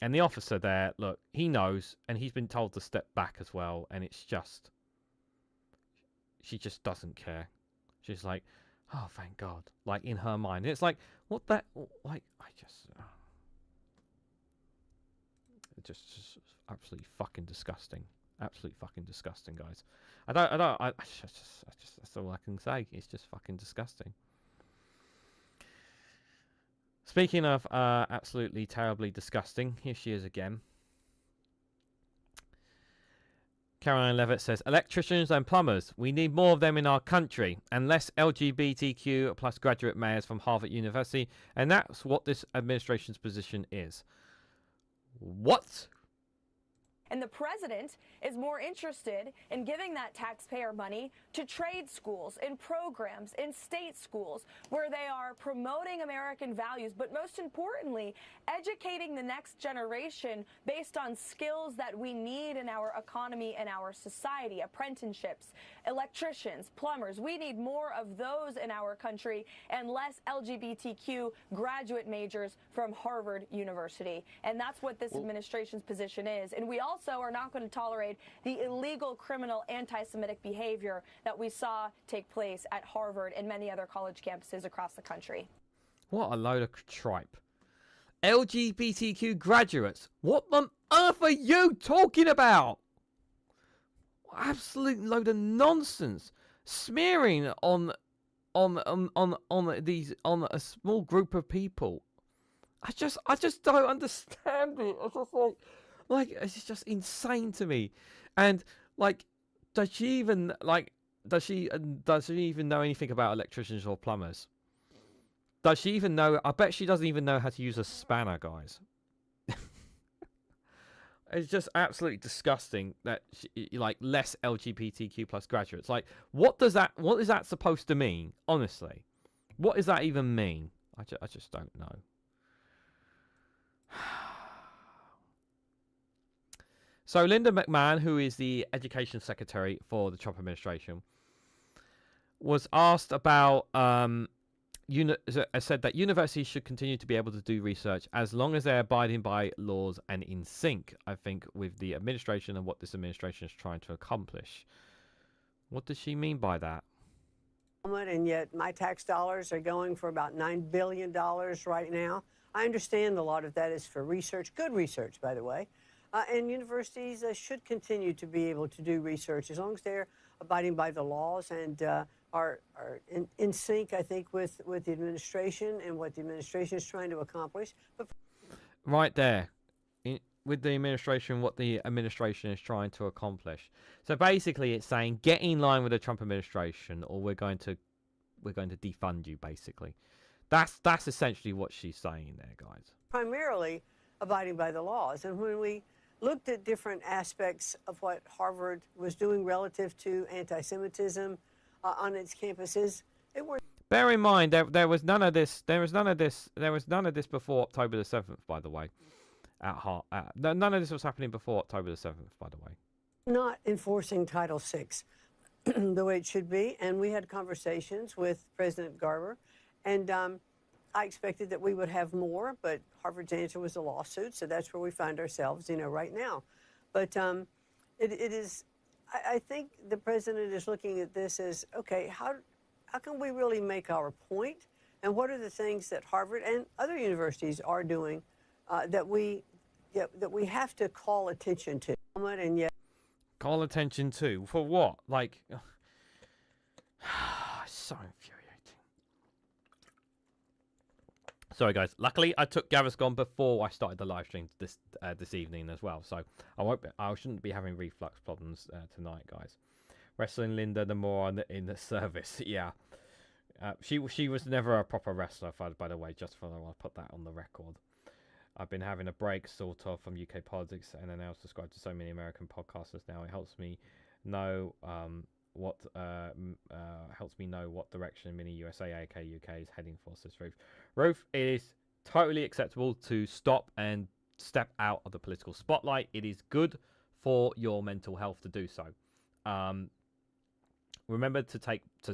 And the officer there, look, he knows, and he's been told to step back as well, and it's just, she just doesn't care. She's like, oh, thank God. Like, in her mind. And it's like, what that, like, just absolutely fucking disgusting. Absolutely fucking disgusting, guys. I just, that's all I can say. It's just fucking disgusting. Speaking of absolutely terribly disgusting, here she is again. Caroline Levitt says, electricians and plumbers, we need more of them in our country, and less LGBTQ plus graduate mayors from Harvard University, and that's what this administration's position is. What? And the president is more interested in giving that taxpayer money to trade schools, in programs, in state schools, where they are promoting American values, but most importantly, educating the next generation based on skills that we need in our economy and our society. Apprenticeships, electricians, plumbers. We need more of those in our country and less LGBTQ graduate majors from Harvard University. And that's what this administration's position is. And we also are not going to tolerate the illegal, criminal, anti-Semitic behavior that we saw take place at Harvard and many other college campuses across the country. What a load of tripe. LGBTQ graduates. What on earth are you talking about? Absolute load of nonsense. Smearing on a small group of people. I just don't understand it. It's just like it's just insane to me. And like, does she even know anything about electricians or plumbers? Does she even know? I bet she doesn't even know how to use a spanner, guys. It's just absolutely disgusting that like less LGBTQ plus graduates. Like, what is that supposed to mean? Honestly, what does that even mean? I just don't know. So Linda McMahon, who is the education secretary for the Trump administration, was asked about said that universities should continue to be able to do research as long as they're abiding by laws and in sync, I think, with the administration and what this administration is trying to accomplish. What does she mean by that? And yet my tax dollars are going for about $9 billion right now. I understand a lot of that is for research, good research, by the way. And universities should continue to be able to do research as long as they're abiding by the laws and are in sync, I think, with the administration and what the administration is trying to accomplish. But Right there. With the administration, what the administration is trying to accomplish. So basically, it's saying get in line with the Trump administration, or we're going to defund you. Basically, that's essentially what she's saying there, guys. primarily abiding by the laws. And when we looked at different aspects of what Harvard was doing relative to anti-Semitism on its campuses, it were. Bear in mind, there was none of this. There was none of this before October the 7th, by the way. None of this was happening before October the 7th, by the way. Not enforcing Title VI the way it should be. And we had conversations with President Garber, and I expected that we would have more, but Harvard's answer was a lawsuit, so that's where we find ourselves, right now. But it is, I think the president is looking at this as, okay, how can we really make our point? And what are the things that Harvard and other universities are doing that we have to call attention to? And yet, call attention to for what? Like, so infuriating. Sorry, guys. Luckily, I took Gaviscon before I started the live stream this evening as well, so I shouldn't be having reflux problems tonight, guys. Wrestling Linda the more in the service, yeah. She was never a proper wrestler, by the way. Just for I want to put that on the record. I've been having a break, sort of, from UK politics, and then I was subscribed to so many American podcasters now. It helps me know what direction Mini USA, AK UK, is heading for, says Ruth. Ruth, it is totally acceptable to stop and step out of the political spotlight. It is good for your mental health to do so. Remember to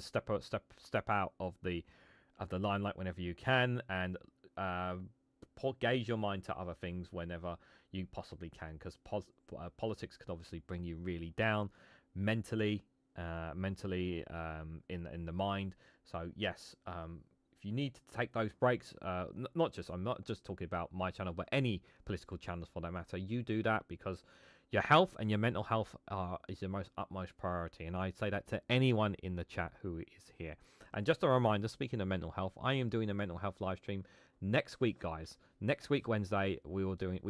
step out of the limelight whenever you can, and gauge your mind to other things whenever you possibly can, because politics can obviously bring you really down mentally in the mind. So yes, if you need to take those breaks, I'm not just talking about my channel, but any political channels for that matter, you do that, because your health and your mental health is your utmost priority. And I say that to anyone in the chat who is here. And just a reminder, speaking of mental health, I am doing a mental health live stream next week, guys. Next week, Wednesday, we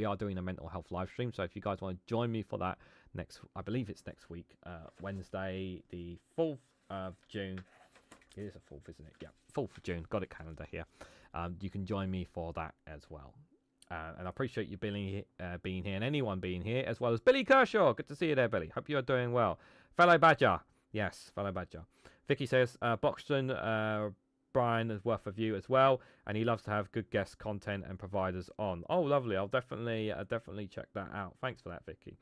are doing a mental health live stream. So if you guys want to join me for that I believe it's next week, Wednesday, the 4th of June. It is a 4th, isn't it? Yeah, 4th of June. Got it calendar here. You can join me for that as well. And I appreciate you being here, and anyone being here, as well as Billy Kershaw. Good to see you there, Billy. Hope you are doing well. Fellow Badger. Yes, fellow Badger. Vicky says, Boxton, Brian is worth a view as well, and he loves to have good guest content and providers on. Oh, lovely. I'll definitely check that out. Thanks for that, Vicky.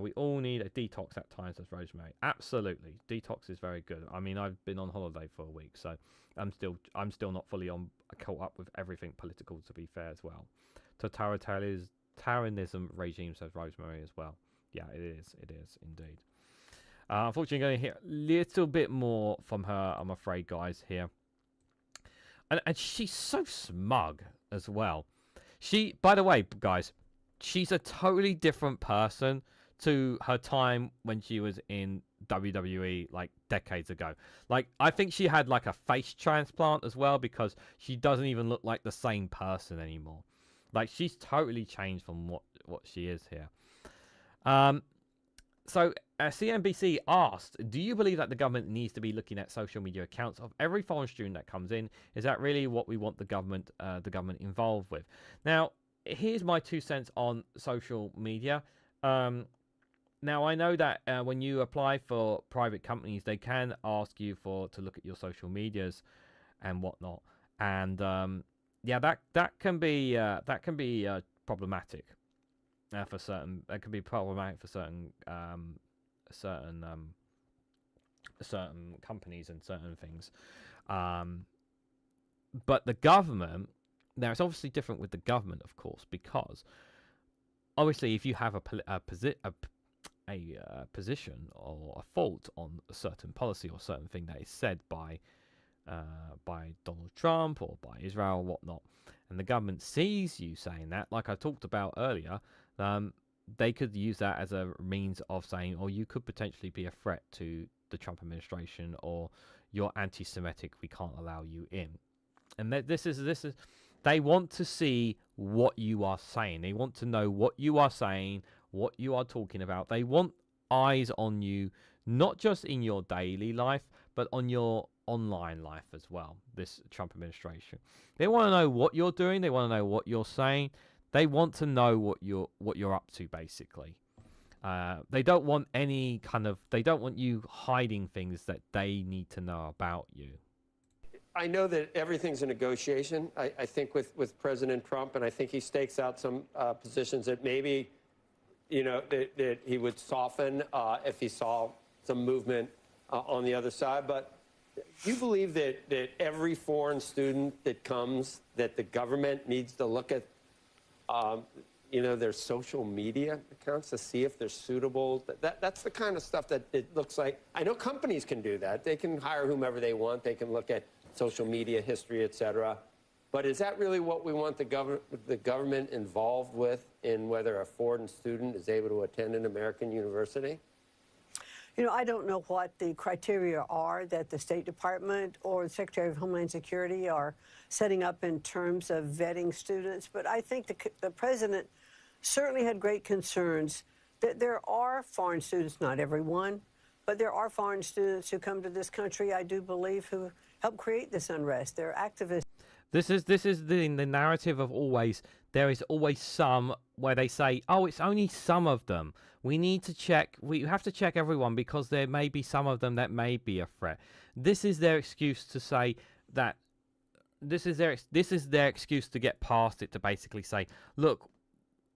We all need a detox at times, says Rosemary. Absolutely. Detox is very good. I mean, I've been on holiday for a week, so I'm still not fully caught up with everything political, to be fair, as well. Totalitarianism regime, says Rosemary as well. Yeah, it is indeed. Unfortunately, going to hear a little bit more from her, I'm afraid, guys, here. And she's so smug as well. By the way, guys, she's a totally different person to her time when she was in WWE, like, decades ago. Like, I think she had, like, a face transplant as well, because she doesn't even look like the same person anymore. Like, she's totally changed from what she is here. So CNBC asked, do you believe that the government needs to be looking at social media accounts of every foreign student that comes in? Is that really what we want the government involved with? Now, here's my 2 cents on social media. Now, I know that when you apply for private companies, they can ask you to look at your social medias and whatnot. And yeah, that can be problematic for certain. That can be problematic for certain certain companies and certain things. But the government, now it's obviously different with the government, of course, because obviously if you have a position or a fault on a certain policy or certain thing that is said by Donald Trump or by Israel or whatnot, and the government sees you saying that, like I talked about earlier, they could use that as a means of saying, oh, you could potentially be a threat to the Trump administration, or you're anti-Semitic, we can't allow you in. And this is they want to see what you are saying. They want to know what you are saying, what you are talking about. They want eyes on you, not just in your daily life, but on your online life as well. This Trump administration, they want to know what you're doing. They want to know what you're saying. They want to know what you're up to, basically. They don't want they don't want you hiding things that they need to know about you. I know that everything's a negotiation. I think with President Trump, and I think he stakes out some positions that maybe, that he would soften if he saw some movement on the other side. But do you believe that every foreign student that comes, that the government needs to look at, their social media accounts to see if they're suitable? That's the kind of stuff that it looks like. I know companies can do that. They can hire whomever they want. They can look at social media history, et cetera. But is that really what we want the government involved with in whether a foreign student is able to attend an American university? I don't know what the criteria are that the State Department or the Secretary of Homeland Security are setting up in terms of vetting students, but I think the president certainly had great concerns that there are foreign students, not everyone, but there are foreign students who come to this country, I do believe, who help create this unrest. They're activists. This is the narrative of always. There is always some where they say, oh, it's only some of them. We need to check. We have to check everyone because there may be some of them that may be a threat. This is their excuse to say that. This is their excuse to get past it, to basically say, look,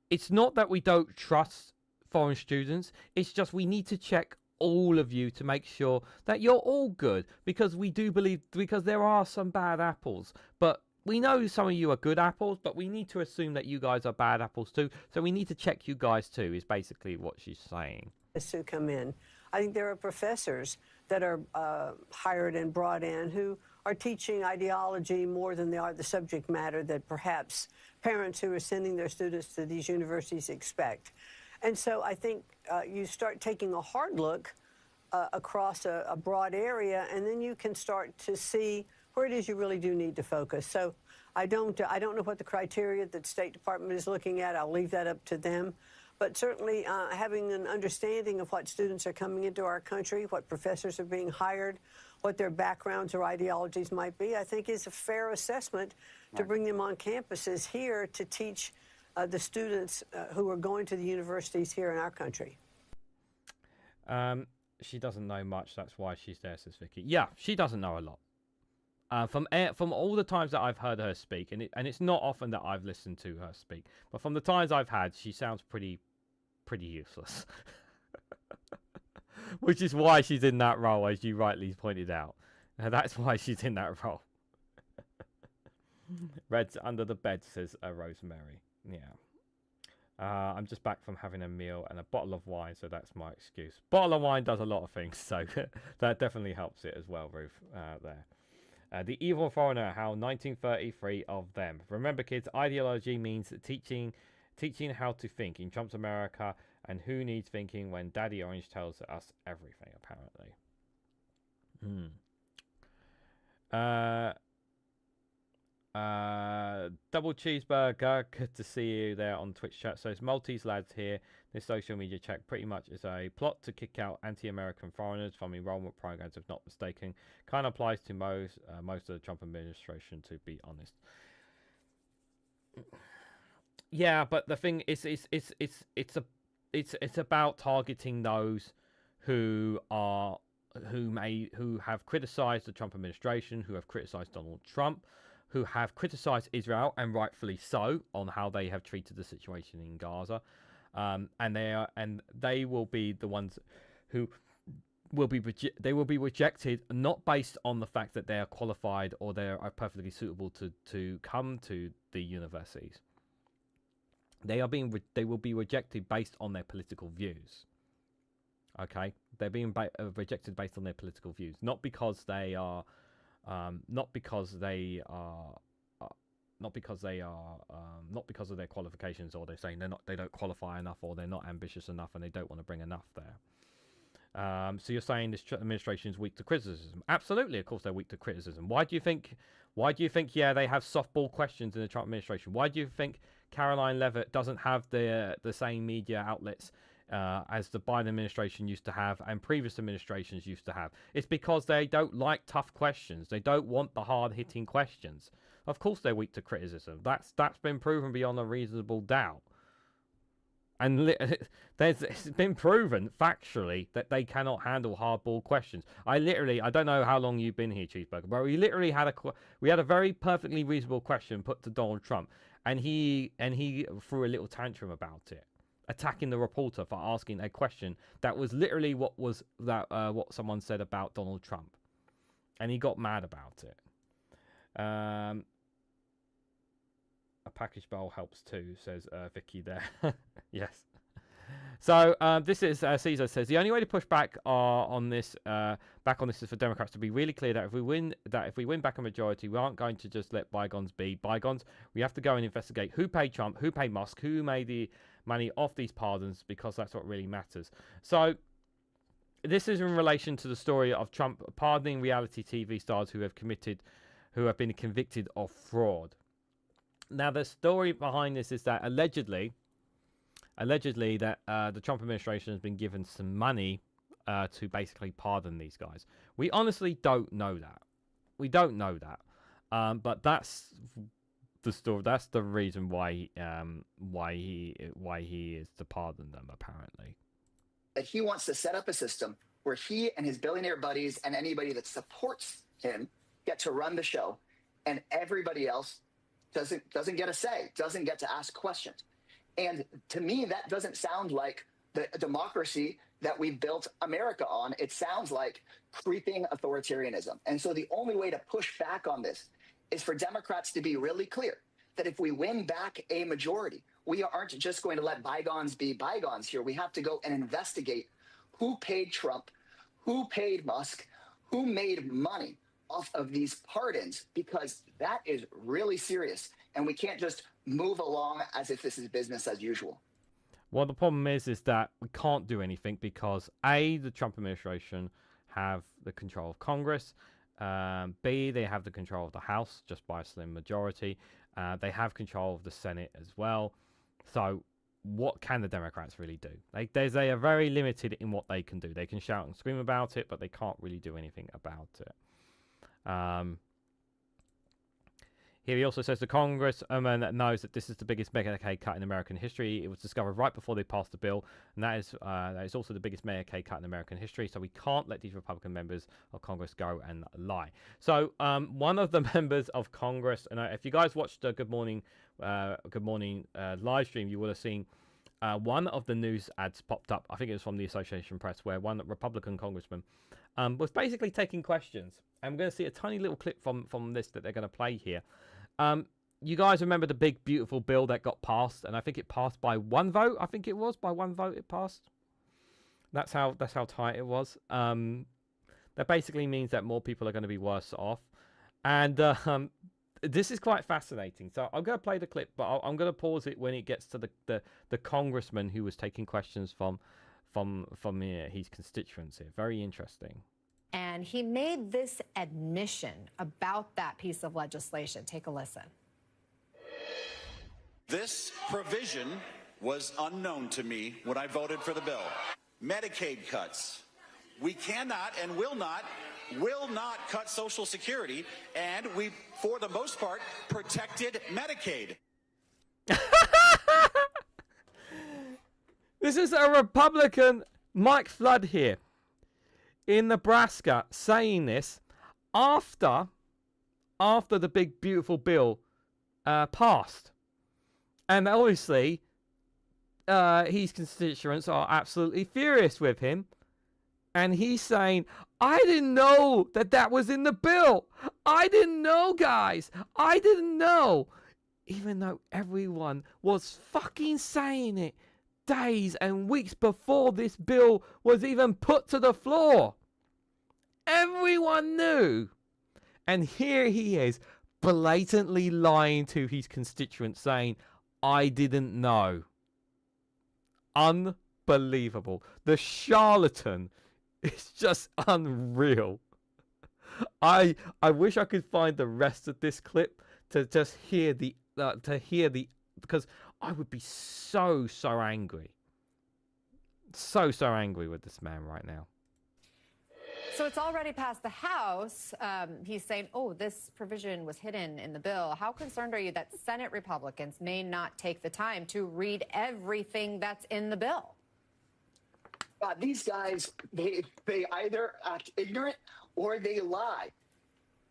it's not that we don't trust foreign students. It's just we need to check all of you to make sure that you're all good, because we do believe, because there are some bad apples, but we know some of you are good apples, but we need to assume that you guys are bad apples too, so we need to check you guys too, is basically what she's saying. To come in. I think there are professors that are hired and brought in who are teaching ideology more than they are the subject matter that perhaps parents who are sending their students to these universities expect. And so I think you start taking a hard look across a broad area, and then you can start to see where it is you really do need to focus. So I don't know what the criteria that the State Department is looking at. I'll leave that up to them. But certainly having an understanding of what students are coming into our country, what professors are being hired, what their backgrounds or ideologies might be, I think is a fair assessment to bring them on campuses here to teach the students who are going to the universities here in our country. She doesn't know much. That's why she's there, says Vicky. Yeah, she doesn't know a lot. From all the times that I've heard her speak, and it's not often that I've listened to her speak, but from the times I've had, she sounds pretty useless. Which is why she's in that role, as you rightly pointed out. That's why she's in that role. Red's under the bed, says Rosemary. Yeah. I'm just back from having a meal and a bottle of wine, so that's my excuse. Bottle of wine does a lot of things, so that definitely helps it as well, Ruth, there. The Evil Foreigner, how 1933 of them. Remember, kids, ideology means teaching how to think in Trump's America, and who needs thinking when Daddy Orange tells us everything, apparently. Double cheeseburger, good to see you there on Twitch chat. So it's Maltese lads here. This social media check pretty much is a plot to kick out anti-American foreigners from enrollment programs, if not mistaken. Kind of applies to most of the Trump administration, to be honest. Yeah, but the thing is, it's about targeting those who have criticized the Trump administration, who have criticized Donald Trump, who have criticized Israel, and rightfully so, on how they have treated the situation in Gaza, and they will be the ones who will be rejected, not based on the fact that they are qualified or they are perfectly suitable to come to the universities. They will be rejected based on their political views. Okay, they're being rejected based on their political views, not because they are. Not because they are not because they are, not because of their qualifications, or they're saying they don't qualify enough, or they're not ambitious enough, and they don't want to bring enough there. So you're saying this administration is weak to criticism? Absolutely, of course they're weak to criticism. Why do you think? Yeah, they have softball questions in the Trump administration. Why do you think Caroline Leavitt doesn't have the same media outlets as the Biden administration used to have and previous administrations used to have? It's because they don't like tough questions. They don't want the hard-hitting questions. Of course they're weak to criticism. That's been proven beyond a reasonable doubt. And it's been proven factually that they cannot handle hardball questions. I don't know how long you've been here, Cheeseburger, but we literally had a very perfectly reasonable question put to Donald Trump, and he threw a little tantrum about it, attacking the reporter for asking a question that was literally what someone said about Donald Trump, and he got mad about it. A package bowl helps too, says Vicky there. Yes. So this is Caesar says the only way to push back on this is for Democrats to be really clear that if we win back a majority, we aren't going to just let bygones be bygones. We have to go and investigate who paid Trump, who paid Musk, who made the money off these pardons, because that's what really matters. So this is in relation to the story of Trump pardoning reality TV stars who have been convicted of fraud. Now, the story behind this is that allegedly that the Trump administration has been given some money to basically pardon these guys. We honestly don't know that. We don't know that. But that's the story. That's the reason why he is to pardon them, apparently. That he wants to set up a system where he and his billionaire buddies and anybody that supports him get to run the show, and everybody else doesn't get a say, doesn't get to ask questions. And to me, that doesn't sound like the democracy that we built America on. It sounds like creeping authoritarianism. And so the only way to push back on this is for Democrats to be really clear that if we win back a majority, we aren't just going to let bygones be bygones here. We have to go and investigate who paid Trump, who paid Musk, who made money off of these pardons, because that is really serious, and we can't just move along as if this is business as usual. Well, the problem is that we can't do anything because A, the Trump administration have the control of Congress, B, they have the control of the House just by a slim majority, they have control of the Senate as well. So what can the Democrats really do? They are very limited in what they can do. They can shout and scream about it, but they can't really do anything about it. Here he also says the congressman knows that this is the biggest Medicaid cut in American history. It was discovered right before they passed the bill, and that is also the biggest Medicaid cut in American history. So we can't let these Republican members of Congress go and lie. So one of the members of Congress, and if you guys watched the Good Morning live stream, you would have seen one of the news ads popped up. I think it was from the Associated Press, where one Republican congressman was basically taking questions. And we're going to see a tiny little clip from this that they're going to play here. You guys remember the big, beautiful bill that got passed, and I think it passed by one vote. I think it was by one vote it passed. That's how tight it was. That basically means that more people are going to be worse off, and this is quite fascinating. So I'm going to play the clip, but I'm going to pause it when it gets to the congressman who was taking questions from his constituents here. Very interesting. And he made this admission about that piece of legislation. Take a listen. This provision was unknown to me when I voted for the bill. Medicaid cuts. We cannot and will not cut Social Security, and we, for the most part, protected Medicaid. This is a Republican, Mike Flood here, in Nebraska, saying this after the big, beautiful bill passed. And obviously, his constituents are absolutely furious with him. And he's saying, I didn't know that was in the bill. I didn't know, guys. I didn't know. Even though everyone was fucking saying it days and weeks before this bill was even put to the floor. Everyone knew. And here he is, blatantly lying to his constituents, saying, I didn't know. Unbelievable. The charlatan is just unreal. I wish I could find the rest of this clip to just hear the because I would be so angry. So angry with this man right now. So it's already passed the House. He's saying, oh, this provision was hidden in the bill. How concerned are you that Senate Republicans may not take the time to read everything that's in the bill? These guys, they either act ignorant or they lie.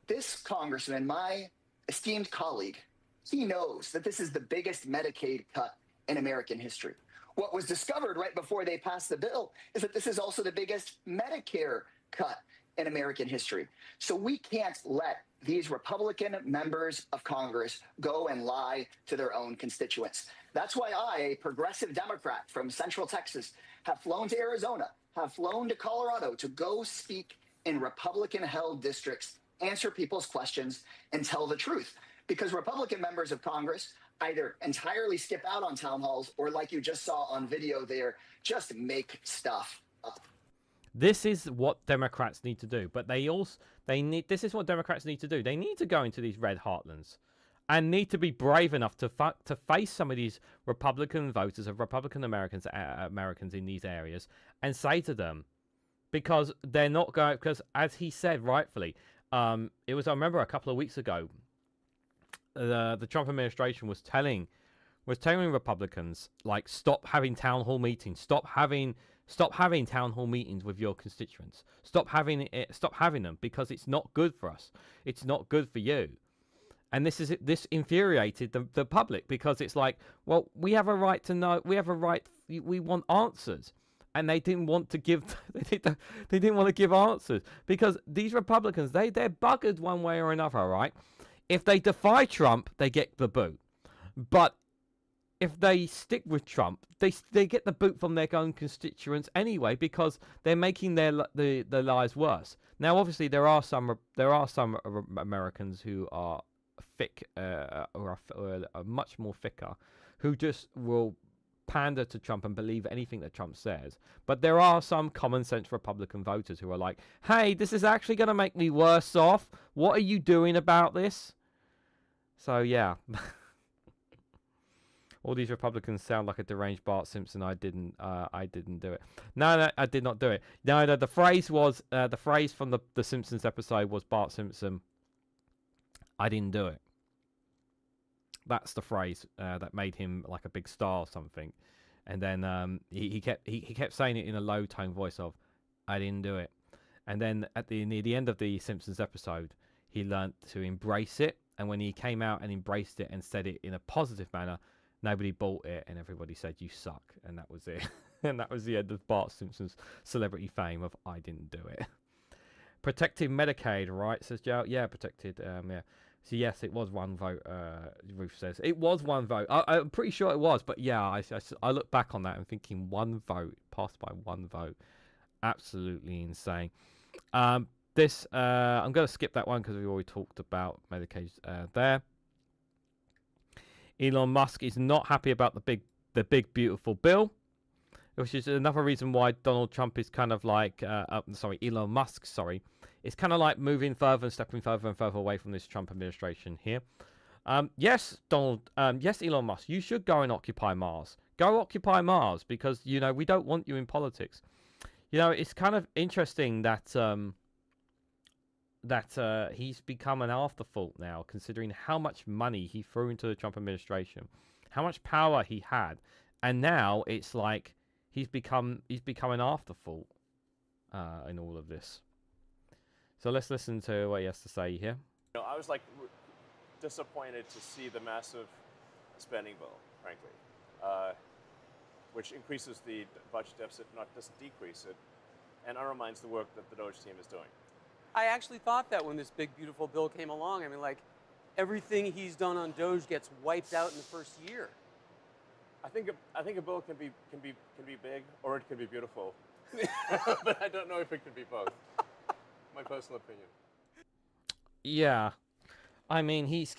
This congressman, my esteemed colleague, he knows that this is the biggest Medicaid cut in American history. What was discovered right before they passed the bill is that this is also the biggest Medicare cut in American history. So we can't let these Republican members of Congress go and lie to their own constituents. That's why I, a progressive Democrat from Central Texas, have flown to Arizona, have flown to Colorado to go speak in Republican-held districts, answer people's questions, and tell the truth. Because Republican members of Congress either entirely skip out on town halls or, like you just saw on video there, just make stuff up. This is what Democrats need to do, but this is what Democrats need to do. They need to go into these red heartlands and need to be brave enough to face some of these Republican voters of Republican Americans in these areas and say to them, because they're not going, because as he said rightfully, it was, I remember a couple of weeks ago, the Trump administration was telling Republicans, like, stop having town hall meetings, stop having town hall meetings with your constituents, stop having them, because it's not good for us, it's not good for you. And this infuriated the public, because it's like, well, we have a right to know, we want answers. And they didn't want to give they didn't want to give answers, because these Republicans, they're buggered one way or another, right? If they defy Trump, they get the boot. But if they stick with Trump, they get the boot from their own constituents anyway, because they're making their lives worse. Now, obviously, there are some Americans who are thick, or are much more thicker, who just will pander to Trump and believe anything that Trump says. But there are some common sense Republican voters who are like, hey, this is actually going to make me worse off. What are you doing about this? So, yeah. All these Republicans sound like a deranged Bart Simpson. I didn't do it. No, I did not do it. No, the phrase was, the phrase from the Simpsons episode was Bart Simpson, I didn't do it. That's the phrase that made him like a big star or something. And then he kept saying it in a low tone voice of, I didn't do it. And then near the end of the Simpsons episode, he learned to embrace it. And when he came out and embraced it and said it in a positive manner, nobody bought it, and everybody said, you suck. And that was it. And that was the end of Bart Simpson's celebrity fame of, I didn't do it. Protected Medicaid, right, says Joe. Yeah, protected, yeah. So yes, it was one vote, Ruth says. It was one vote. I'm pretty sure it was, but yeah, I look back on that and thinking one vote, passed by one vote. Absolutely insane. I'm going to skip that one because we already talked about Medicaid there. Elon Musk is not happy about the big beautiful bill, which is another reason why Donald Trump is kind of like, Elon Musk, it's kind of like moving further and stepping further and further away from this Trump administration here. Yes, Elon Musk, you should go and occupy Mars. Go occupy Mars, because, we don't want you in politics. It's kind of interesting that he's become an afterthought now, considering how much money he threw into the Trump administration, how much power he had, and now it's like he's become an afterthought in all of this. So let's listen to what he has to say here. I was disappointed to see the massive spending bill, frankly, which increases the budget deficit, not just decrease it, and undermines the work that the Doge team is doing. I actually thought that when this big, beautiful bill came along. I mean, everything he's done on Doge gets wiped out in the first year. I think a bill can be big or it can be beautiful, but I don't know if it can be both. My personal opinion. Yeah, I mean, he's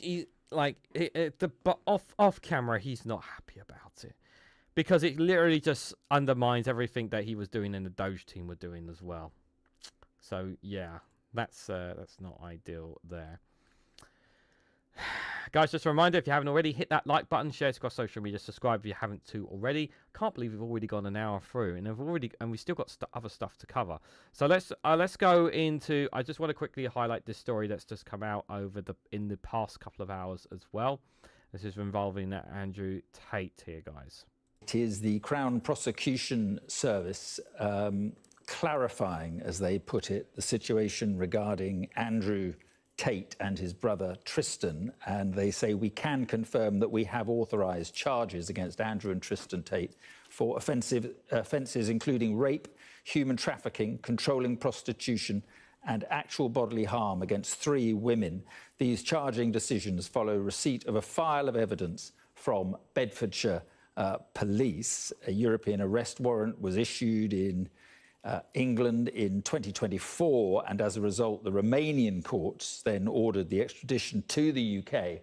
like but off camera, he's not happy about it because it literally just undermines everything that he was doing and the Doge team were doing as well. So yeah, that's not ideal there. Guys, just a reminder, if you haven't already, hit that like button, share it across social media, subscribe if you haven't too already. Can't believe we've already gone an hour through, and we've still got other stuff to cover. So let's go into. I just want to quickly highlight this story that's just come out in the past couple of hours as well. This is involving Andrew Tate here, guys. It is the Crown Prosecution Service clarifying, as they put it, the situation regarding Andrew Tate and his brother Tristan, and they say we can confirm that we have authorised charges against Andrew and Tristan Tate for offences including rape, human trafficking, controlling prostitution and actual bodily harm against 3 women. These charging decisions follow receipt of a file of evidence from Bedfordshire police. A European arrest warrant was issued in England in 2024, and as a result, the Romanian courts then ordered the extradition to the UK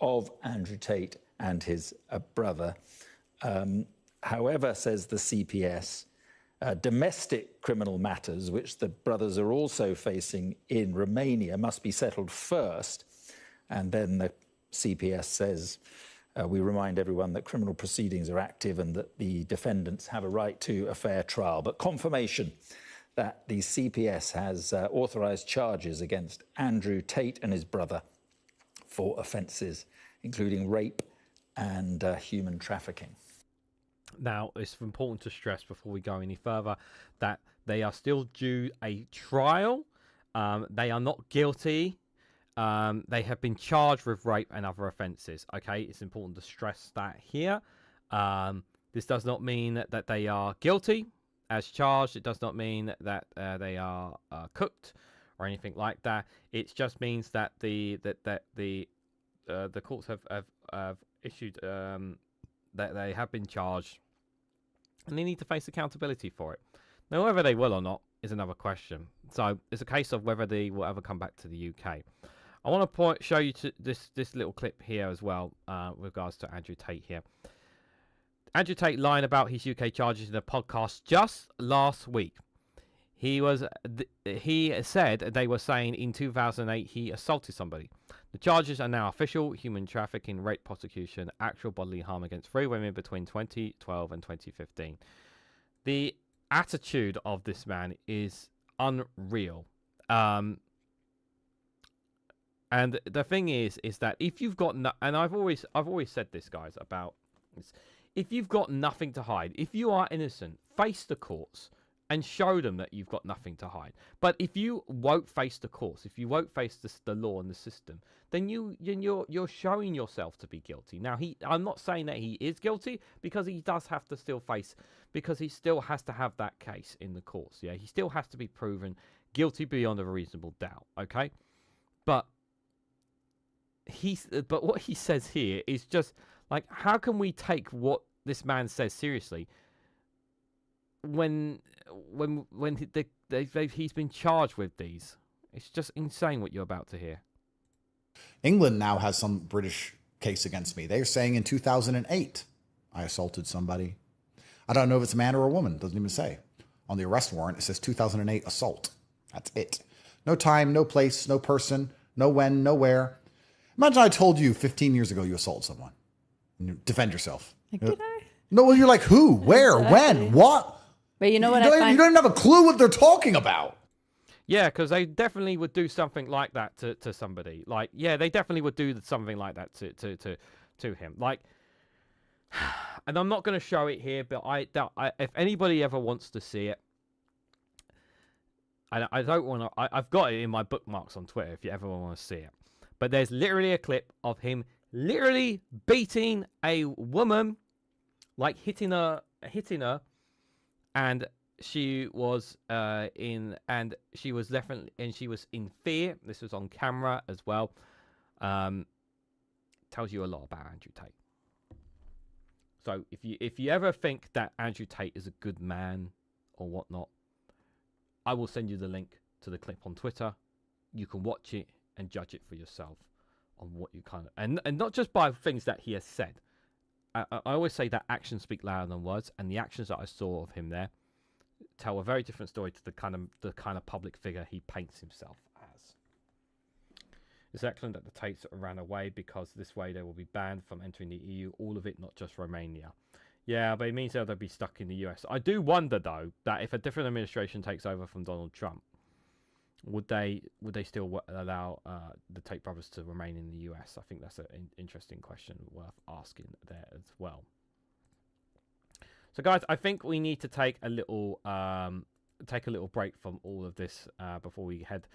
of Andrew Tate and his brother. However, says the CPS, domestic criminal matters, which the brothers are also facing in Romania, must be settled first. And then the CPS says, we remind everyone that criminal proceedings are active and that the defendants have a right to a fair trial. But confirmation that the CPS has authorised charges against Andrew Tate and his brother for offences including rape and human trafficking. Now, it's important to stress before we go any further that they are still due a trial. They are not guilty. They have been charged with rape and other offences. Okay, it's important to stress that here. This does not mean that they are guilty as charged. It does not mean that they are cooked or anything like that. It just means that the courts have issued that they have been charged and they need to face accountability for it. Now, whether they will or not is another question. So it's a case of whether they will ever come back to the UK. I want to show you this little clip here as well with regards to Andrew Tate here. Andrew Tate lying about his UK charges in a podcast just last week. He said they were saying in 2008 he assaulted somebody. The charges are now official: human trafficking, rape, prosecution, actual bodily harm against 3 women between 2012 and 2015. The attitude of this man is unreal. And the thing is that if you've got and I've always said this, guys, about this, if you've got nothing to hide, if you are innocent, face the courts and show them that you've got nothing to hide. But if you won't face the courts, if you won't face the law and the system, then you're showing yourself to be guilty. Now, I'm not saying that he is guilty, because he does have to still face, because he still has to have that case in the courts. Yeah, he still has to be proven guilty beyond a reasonable doubt. Okay, but what he says here is just like, how can we take what this man says seriously when he's been charged with these? It's just insane what you're about to hear. England now has some British case against me. They're saying in 2008 I assaulted somebody. I don't know if it's a man or a woman. Doesn't even say. On the arrest warrant, it says 2008 assault. That's it. No time, no place, no person, no when, no where. Imagine I told you 15 years ago you assaulted someone. And you defend yourself. Like, did I? No, well, you're like, who, where, when, what? But you know what you don't even have a clue what they're talking about. Yeah, because they definitely would do something like that to somebody. Like, yeah, they definitely would do something like that to him. Like, and I'm not going to show it here, but if anybody ever wants to see it, I don't want to. I've got it in my bookmarks on Twitter if you ever want to see it. But there's literally a clip of him literally beating a woman, like hitting her, and she was in fear. This was on camera as well. Tells you a lot about Andrew Tate. So if you ever think that Andrew Tate is a good man or whatnot, I will send you the link to the clip on Twitter. You can watch it and judge it for yourself what you kind of and not just by things that he has said. I always say that actions speak louder than words, and the actions that I saw of him there tell a very different story to the kind of public figure he paints himself as. It's excellent that the Tates ran away, because this way they will be banned from entering the EU, all of it, not just Romania. Yeah, but it means they'll be stuck in the US. I do wonder, though, that if a different administration takes over from Donald Trump, would they still allow the Tate brothers to remain in the US? I think that's an interesting question worth asking there as well. So, guys, I think we need to take a little break from all of this before we head.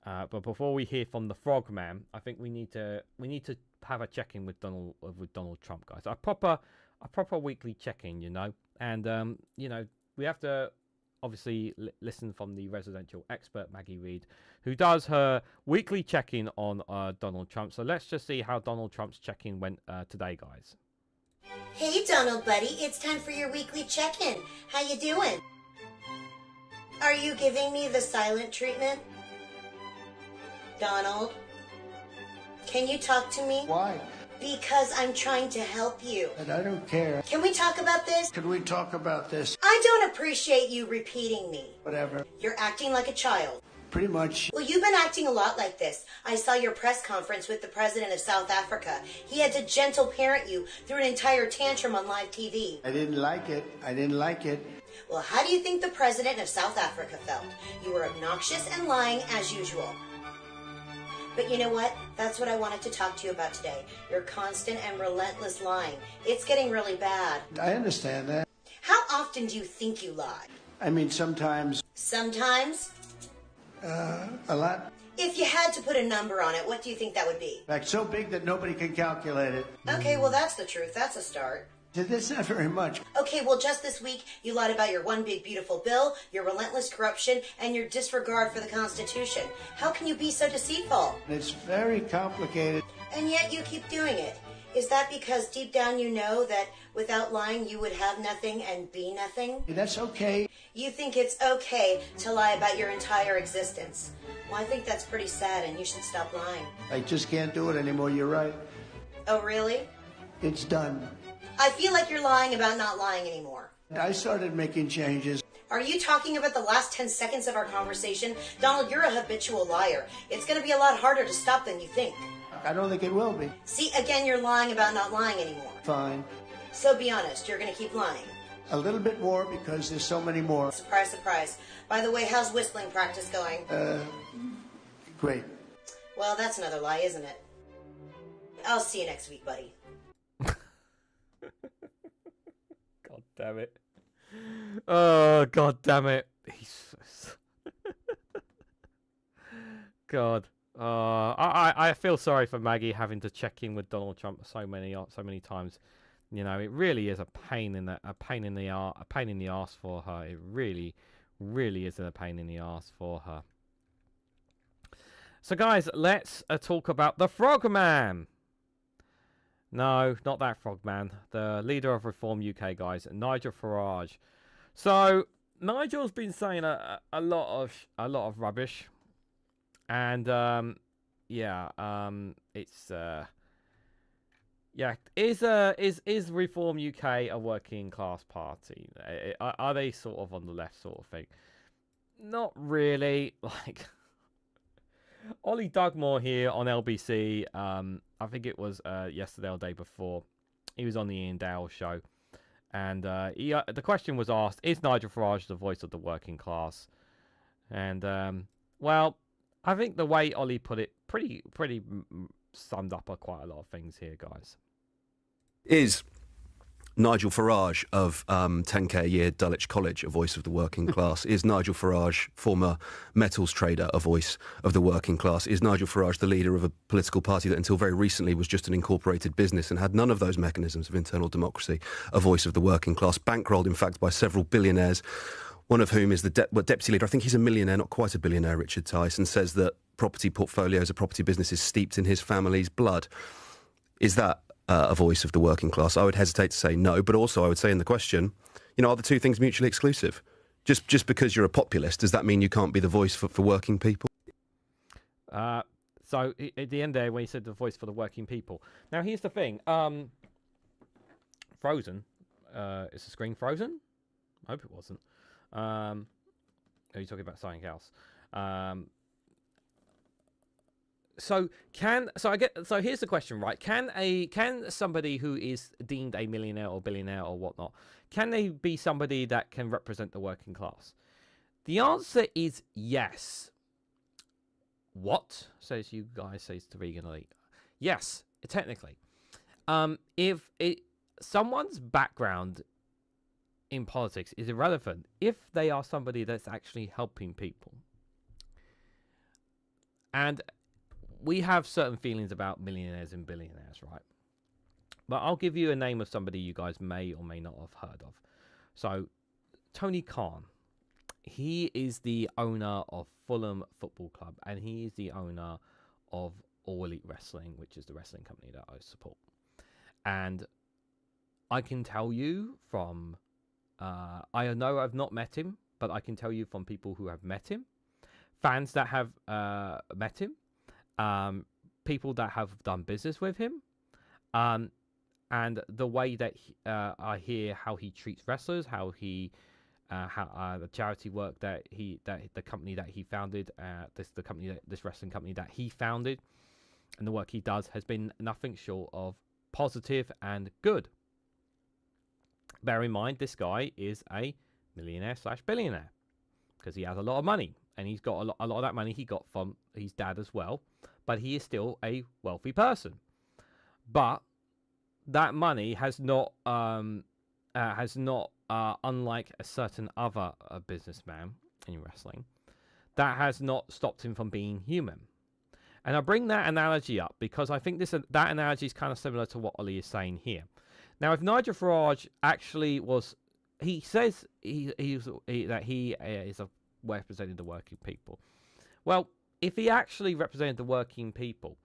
But before we hear from the Frogman, I think we need to have a check-in with Donald Trump, guys. A proper weekly check-in, you know, and you know, we have to obviously listen from the residential expert Maggie Reed, who does her weekly check-in on Donald Trump. So let's just see how Donald Trump's check-in went today, guys. Hey, Donald, buddy, it's time for your weekly check-in. How you doing? Are you giving me the silent treatment? Donald, can you talk to me? Why? Because I'm trying to help you. And I don't care. Can we talk about this? Can we talk about this? I don't appreciate you repeating me. Whatever. You're acting like a child. Pretty much. Well, you've been acting a lot like this. I saw your press conference with the president of South Africa. He had to gentle parent you through an entire tantrum on live TV. I didn't like it. I didn't like it. Well, how do you think the president of South Africa felt? You were obnoxious and lying as usual. But you know what? That's what I wanted to talk to you about today. Your constant and relentless lying. It's getting really bad. I understand that. How often do you think you lie? I mean, sometimes. Sometimes? A lot. If you had to put a number on it, what do you think that would be? Like so big that nobody can calculate it. Okay, well, that's the truth. That's a start. That's not very much. Okay, well, just this week, you lied about your one big beautiful bill, your relentless corruption, and your disregard for the Constitution. How can you be so deceitful? It's very complicated. And yet you keep doing it. Is that because deep down you know that without lying you would have nothing and be nothing? That's okay. You think it's okay to lie about your entire existence. Well, I think that's pretty sad, and you should stop lying. I just can't do it anymore. You're right. Oh, really? It's done. I feel like you're lying about not lying anymore. I started making changes. Are you talking about the last 10 seconds of our conversation? Donald, you're a habitual liar. It's going to be a lot harder to stop than you think. I don't think it will be. See, again, you're lying about not lying anymore. Fine. So be honest, you're going to keep lying. A little bit more because there's so many more. Surprise, surprise. By the way, how's whistling practice going? Great. Well, that's another lie, isn't it? I'll see you next week, buddy. God damn it. Oh, God damn it. God. I feel sorry for Maggie having to check in with Donald Trump so many times. You know, it really is a pain in the ass for her. It really is a pain in the ass for her. So, guys, let's talk about the Frogman. No, not that Frogman. The leader of Reform UK, guys, Nigel Farage. So Nigel's been saying a lot of rubbish, and is Reform UK a working class party? Are they sort of on the left sort of thing? Not really. Like Ollie Dugmore here on LBC. I think it was yesterday or the day before. He was on the Ian Dale show, and the question was asked: is Nigel Farage the voice of the working class? And well, I think the way Ollie put it pretty summed up quite a lot of things here, guys. Is Nigel Farage of 10k a year Dulwich College a voice of the working class? Is Nigel Farage, former metals trader, a voice of the working class? Is Nigel Farage the leader of a political party that until very recently was just an incorporated business and had none of those mechanisms of internal democracy, a voice of the working class, bankrolled in fact by several billionaires, one of whom is the deputy leader? I think he's a millionaire, not quite a billionaire, Richard Tyson, says that property portfolios, a property business is steeped in his family's blood. Is that a voice of the working class? I would hesitate to say no, but also I would say in the question, you know, are the two things mutually exclusive? Just because you're a populist, does that mean you can't be the voice for working people? So at the end there, when he said the voice for the working people. Now here's the thing. Frozen. Is the screen frozen? I hope it wasn't. Are you talking about something else? So here's the question, right? Can somebody who is deemed a millionaire or billionaire or whatnot, can they be somebody that can represent the working class? The answer is yes. What? Says to Reganelite. Yes, technically. If someone's background in politics is irrelevant if they are somebody that's actually helping people. And we have certain feelings about millionaires and billionaires, right? But I'll give you a name of somebody you guys may or may not have heard of. So, Tony Khan. He is the owner of Fulham Football Club, and he is the owner of All Elite Wrestling, which is the wrestling company that I support. And I can tell you from, I know I've not met him, but I can tell you from people who have met him, fans that have met him, people that have done business with him, and the way that I hear how he treats wrestlers, how he the charity work that the company that he founded, this wrestling company that he founded, and the work he does has been nothing short of positive and good. Bear in mind, this guy is a millionaire/billionaire because he has a lot of money, and he's got a lot of that money he got from his dad as well. But he is still a wealthy person. But that money has not unlike a certain other businessman in wrestling, that has not stopped him from being human. And I bring that analogy up because I think that analogy is kind of similar to what Ollie is saying here. Now, if Nigel Farage actually was, he says that he is representing the working people. Well, if he actually represented the working people,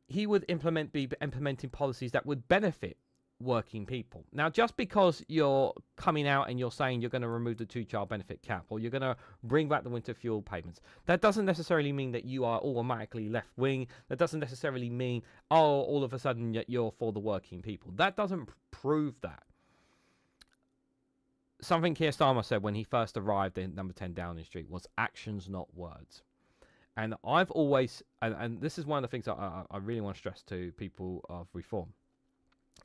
he would be implementing policies that would benefit working people. Now, just because you're coming out and you're saying you're going to remove the 2-child benefit cap or you're going to bring back the winter fuel payments, that doesn't necessarily mean that you are automatically left-wing. That doesn't necessarily mean, all of a sudden you're for the working people. That doesn't prove that. Something Keir Starmer said when he first arrived in number 10 Downing Street was actions, not words. And I've always, and this is one of the things that I really want to stress to people of reform,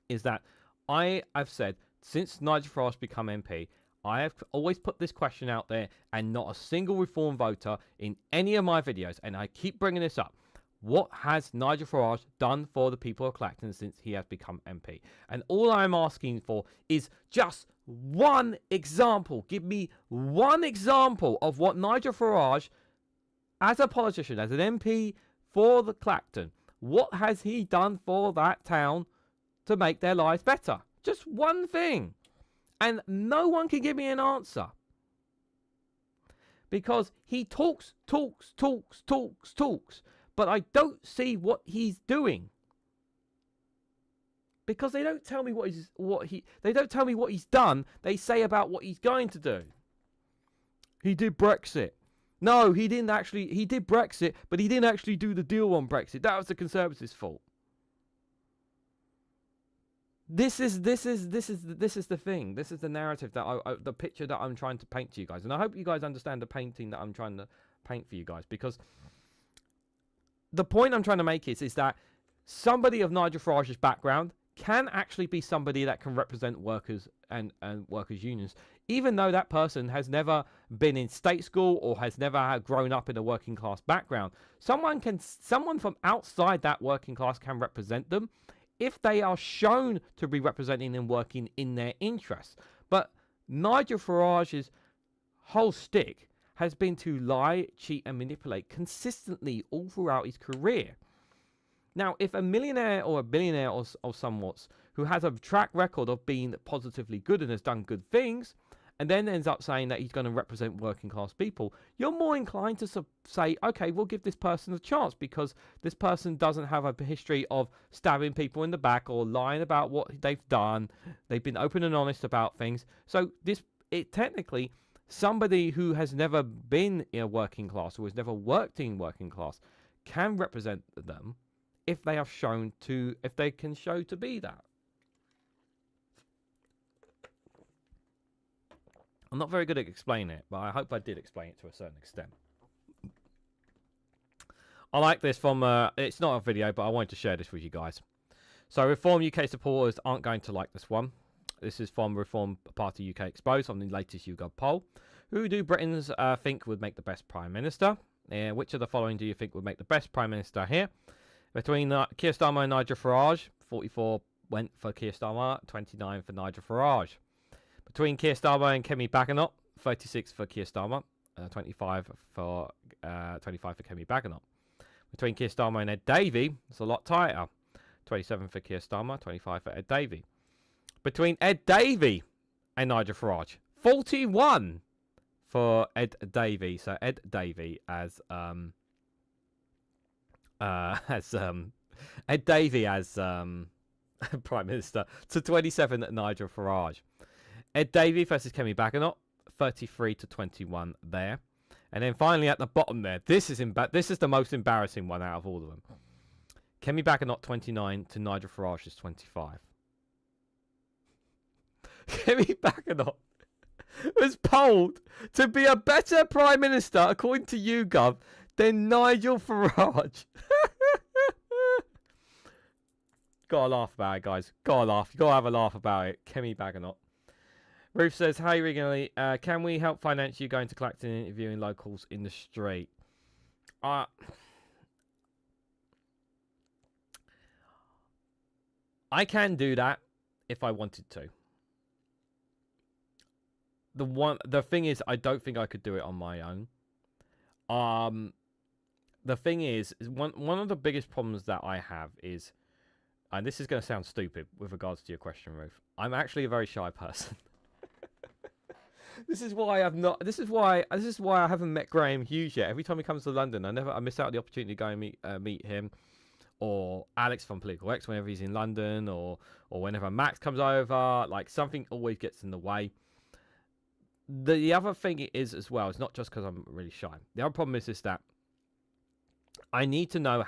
is that I have said, since Nigel Farage become MP, I have always put this question out there, and not a single reform voter in any of my videos, and I keep bringing this up. What has Nigel Farage done for the people of Clacton since he has become MP? And all I'm asking for is just one example. Give me one example of what Nigel Farage, as a politician, as an MP for the Clacton, what has he done for that town to make their lives better? Just one thing. And no one can give me an answer. Because he talks, but I don't see what he's doing. Because they don't tell me they don't tell me what he's done. They say about what he's going to do. He did Brexit. No, he didn't actually. He did Brexit, but he didn't actually do the deal on Brexit. That was the Conservatives' fault. This is the thing. This is the narrative that the picture that I'm trying to paint to you guys, and I hope you guys understand the painting that I'm trying to paint for you guys, because the point I'm trying to make is that somebody of Nigel Farage's background can actually be somebody that can represent workers and workers' unions, even though that person has never been in state school or has never grown up in a working class background. Someone from outside that working class can represent them if they are shown to be representing and working in their interests. But Nigel Farage's whole stick has been to lie, cheat, and manipulate consistently all throughout his career. Now, if a millionaire or a billionaire or somewhat who has a track record of being positively good and has done good things, and then ends up saying that he's going to represent working class people, you're more inclined to say, okay, we'll give this person a chance because this person doesn't have a history of stabbing people in the back or lying about what they've done. They've been open and honest about things. So technically, somebody who has never been in a working class or has never worked in working class can represent them if they can show to be that. I'm not very good at explaining it, but I hope I did explain it to a certain extent. I like this from, it's not a video, but I wanted to share this with you guys. So Reform UK supporters aren't going to like this one. This is from Reform Party UK Exposed on the latest YouGov poll. Who do Britons think would make the best Prime Minister? Which of the following do you think would make the best Prime Minister here? Between Keir Starmer and Nigel Farage, 44 went for Keir Starmer, 29 for Nigel Farage. Between Keir Starmer and Kemi Badenoch, 36 for Keir Starmer, 25 for Kemi Badenoch. Between Keir Starmer and Ed Davey, it's a lot tighter. 27 for Keir Starmer, 25 for Ed Davey. Between Ed Davey and Nigel Farage, 41 for Ed Davey. So Ed Davey as Ed Davey as Prime Minister to 27 at Nigel Farage. Ed Davey versus Kemi Badenoch, 33 to 21 there. And then finally at the bottom there, this is the most embarrassing one out of all of them. Kemi Badenoch 29 to Nigel Farage's 25. Kemi Badenoch was polled to be a better Prime Minister, according to YouGov, than Nigel Farage. Gotta laugh about it, guys. Gotta laugh. You gotta have a laugh about it. Kemi Badenoch. Ruth says, hey, Reganelite, can we help finance you going to Clacton and interviewing locals in the street? I can do that if I wanted to. The thing is, I don't think I could do it on my own. The thing is one of the biggest problems that I have is, and this is going to sound stupid with regards to your question, Ruth. I'm actually a very shy person. This is why I haven't met Graham Hughes yet. Every time he comes to London, I miss out on the opportunity to go and meet him, or Alex from Political X whenever he's in London, or whenever Max comes over. Like, something always gets in the way. The other thing is as well, it's not just because I'm really shy. The other problem is that I need to know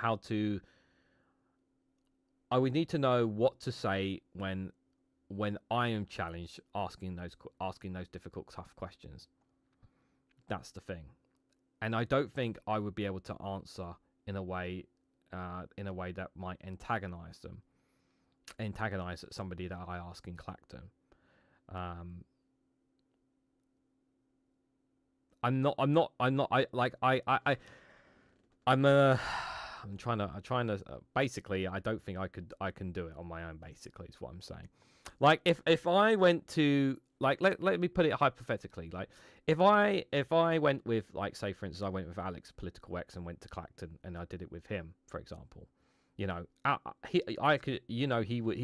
I would need to know what to say when I am challenged asking those difficult, tough questions. That's the thing, and I don't think I would be able to answer in a way that might antagonize somebody that I ask in Clacton. I'm trying to basically, I don't think I can do it on my own, basically, is what I'm saying. Like, if I went to, like, let me put it hypothetically, like, if I went with, like, say for instance, I went with Alex Political X and went to Clacton and I did it with him, for example, you know, he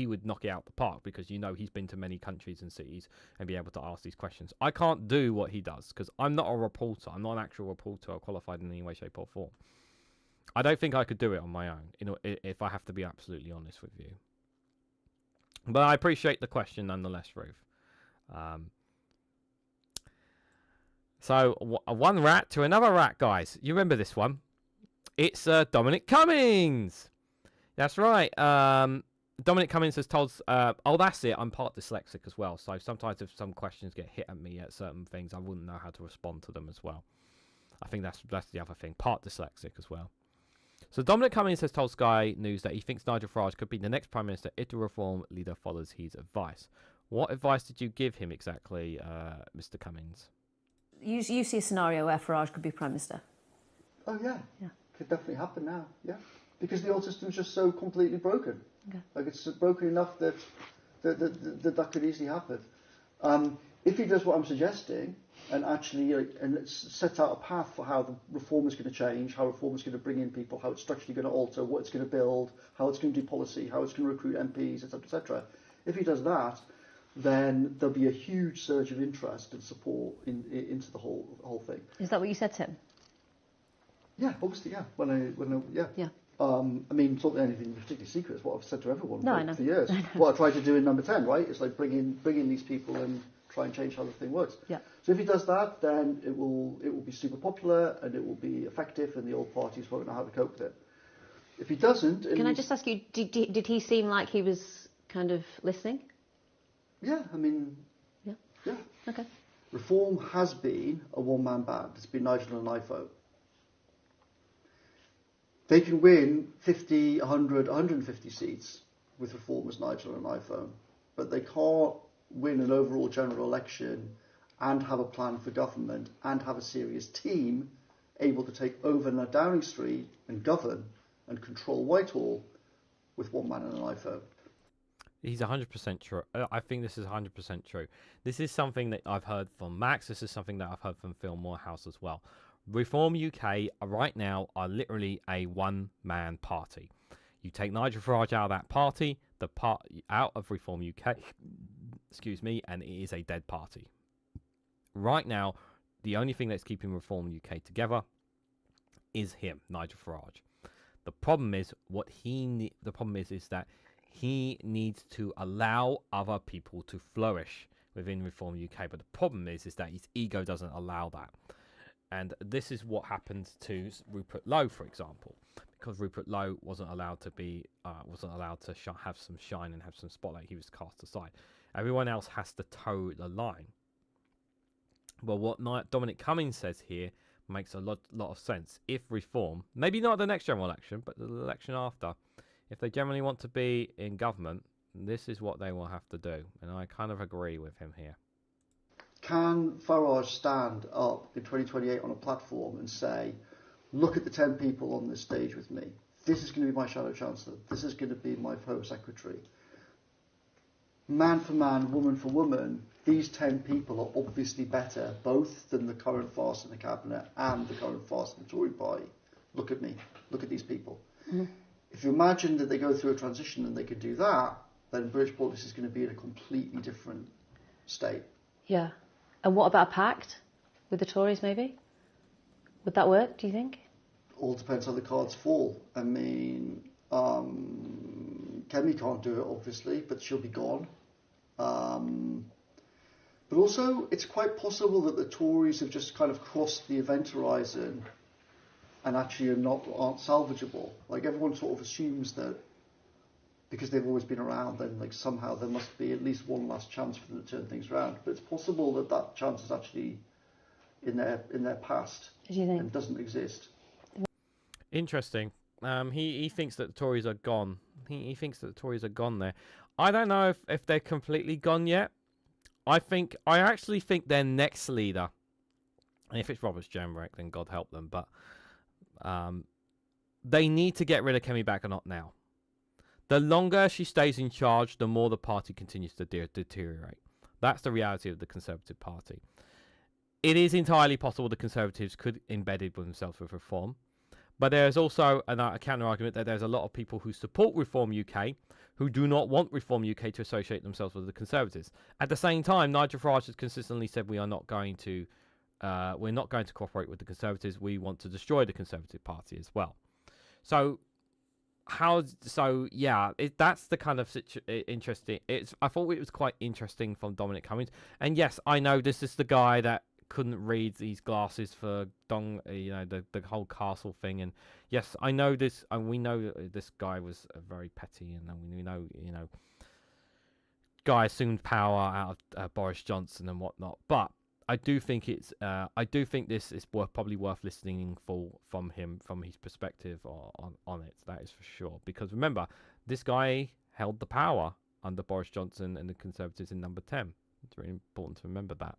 would knock it out the park, because he's been to many countries and cities and be able to ask these questions. I can't do what he does because I'm not a reporter. I'm not an actual reporter or qualified in any way, shape or form. I don't think I could do it on my own, if I have to be absolutely honest with you. But I appreciate the question nonetheless, Ruth. So, one rat to another rat, guys. You remember this one? It's Dominic Cummings. That's right. Dominic Cummings has told... oh, that's it. I'm part dyslexic as well. So sometimes if some questions get hit at me at certain things, I wouldn't know how to respond to them as well. I think that's the other thing. Part dyslexic as well. So Dominic Cummings has told Sky News that he thinks Nigel Farage could be the next Prime Minister if the Reform leader follows his advice. What advice did you give him exactly, Mr. Cummings? You see a scenario where Farage could be Prime Minister? Oh, yeah. Could definitely happen now, yeah. Because the old system's just so completely broken. Okay. Like, it's broken enough that that could easily happen. If he does what I'm suggesting, and actually and set out a path for how the reform is going to change, how reform is going to bring in people, how it's structurally going to alter, what it's going to build, how it's going to do policy, how it's going to recruit MPs, etc., etc. If he does that, then there'll be a huge surge of interest and support into the whole thing. Is that what you said to him? Yeah, obviously, yeah. Yeah. I mean, it's not anything particularly secret. It's what I've said to everyone for years. What I try to do in Number 10, right? It's like bring in these people and try and change how the thing works. Yeah. So if he does that, then it will be super popular and it will be effective, and the old parties won't know how to cope with it. If he doesn't, Can I just ask you, did he seem like he was kind of listening? Yeah, I mean, yeah. Okay. Reform has been a one-man band. It's been Nigel and IFO. They can win 50, 100, 150 seats with Reform as Nigel and IFO, but they can't win an overall general election and have a plan for government and have a serious team able to take over Downing Street and govern and control Whitehall with one man and an IFO. He's 100% true. I think this is 100% true. This is something that I've heard from Max. This is something that I've heard from Phil Morehouse as well. Reform UK right now are literally a one-man party. You take Nigel Farage out of that party, out of Reform UK, excuse me, and it is a dead party. Right now, the only thing that's keeping Reform UK together is him, Nigel Farage. The problem is is that he needs to allow other people to flourish within Reform UK. But the problem is that his ego doesn't allow that. And this is what happened to Rupert Lowe, for example, because Rupert Lowe wasn't allowed to have some shine and have some spotlight. He was cast aside. Everyone else has to toe the line. Well, what Dominic Cummings says here makes a lot of sense. If Reform, maybe not the next general election, but the election after, if they generally want to be in government, this is what they will have to do. And I kind of agree with him here. Can Farage stand up in 2028 on a platform and say, look at the 10 people on this stage with me. This is going to be my Shadow Chancellor. This is going to be my Home Secretary. Man for man, woman for woman, these 10 people are obviously better, both than the current farce in the Cabinet and the current farce in the Tory party. Look at me. Look at these people. Mm-hmm. If you imagine that they go through a transition and they could do that, then British politics is going to be in a completely different state. Yeah. And what about a pact with the Tories, maybe? Would that work, do you think? All depends how the cards fall. I mean, Kemi can't do it, obviously, but she'll be gone. But also, it's quite possible that the Tories have just kind of crossed the event horizon and actually aren't salvageable. Like, everyone sort of assumes that because they've always been around, then like somehow there must be at least one last chance for them to turn things around. But it's possible that that chance is actually in their past and doesn't exist. Interesting. He thinks that the Tories are gone. He thinks that the Tories are gone there. I don't know if they're completely gone yet. I actually think their next leader, and if it's Robert Jamrek, then God help them, but they need to get rid of Kemi Badenoch now. The longer she stays in charge, the more the party continues to deteriorate. That's the reality of the Conservative Party. It is entirely possible the Conservatives could embed themselves with Reform. But there's also a counter-argument that there's a lot of people who support Reform UK who do not want Reform UK to associate themselves with the Conservatives. At the same time, Nigel Farage has consistently said we're not going to cooperate with the Conservatives. We want to destroy the Conservative Party as well. So that's the kind of interesting. I thought it was quite interesting from Dominic Cummings. And yes, I know this is the guy that couldn't read these glasses for the whole castle thing. And yes, I know this, and we know this guy was very petty, and we know guy assumed power out of Boris Johnson and whatnot. But I do think this is probably worth listening from him, from his perspective on it. That is for sure. Because remember, this guy held the power under Boris Johnson and the Conservatives in number 10. It's really important to remember that.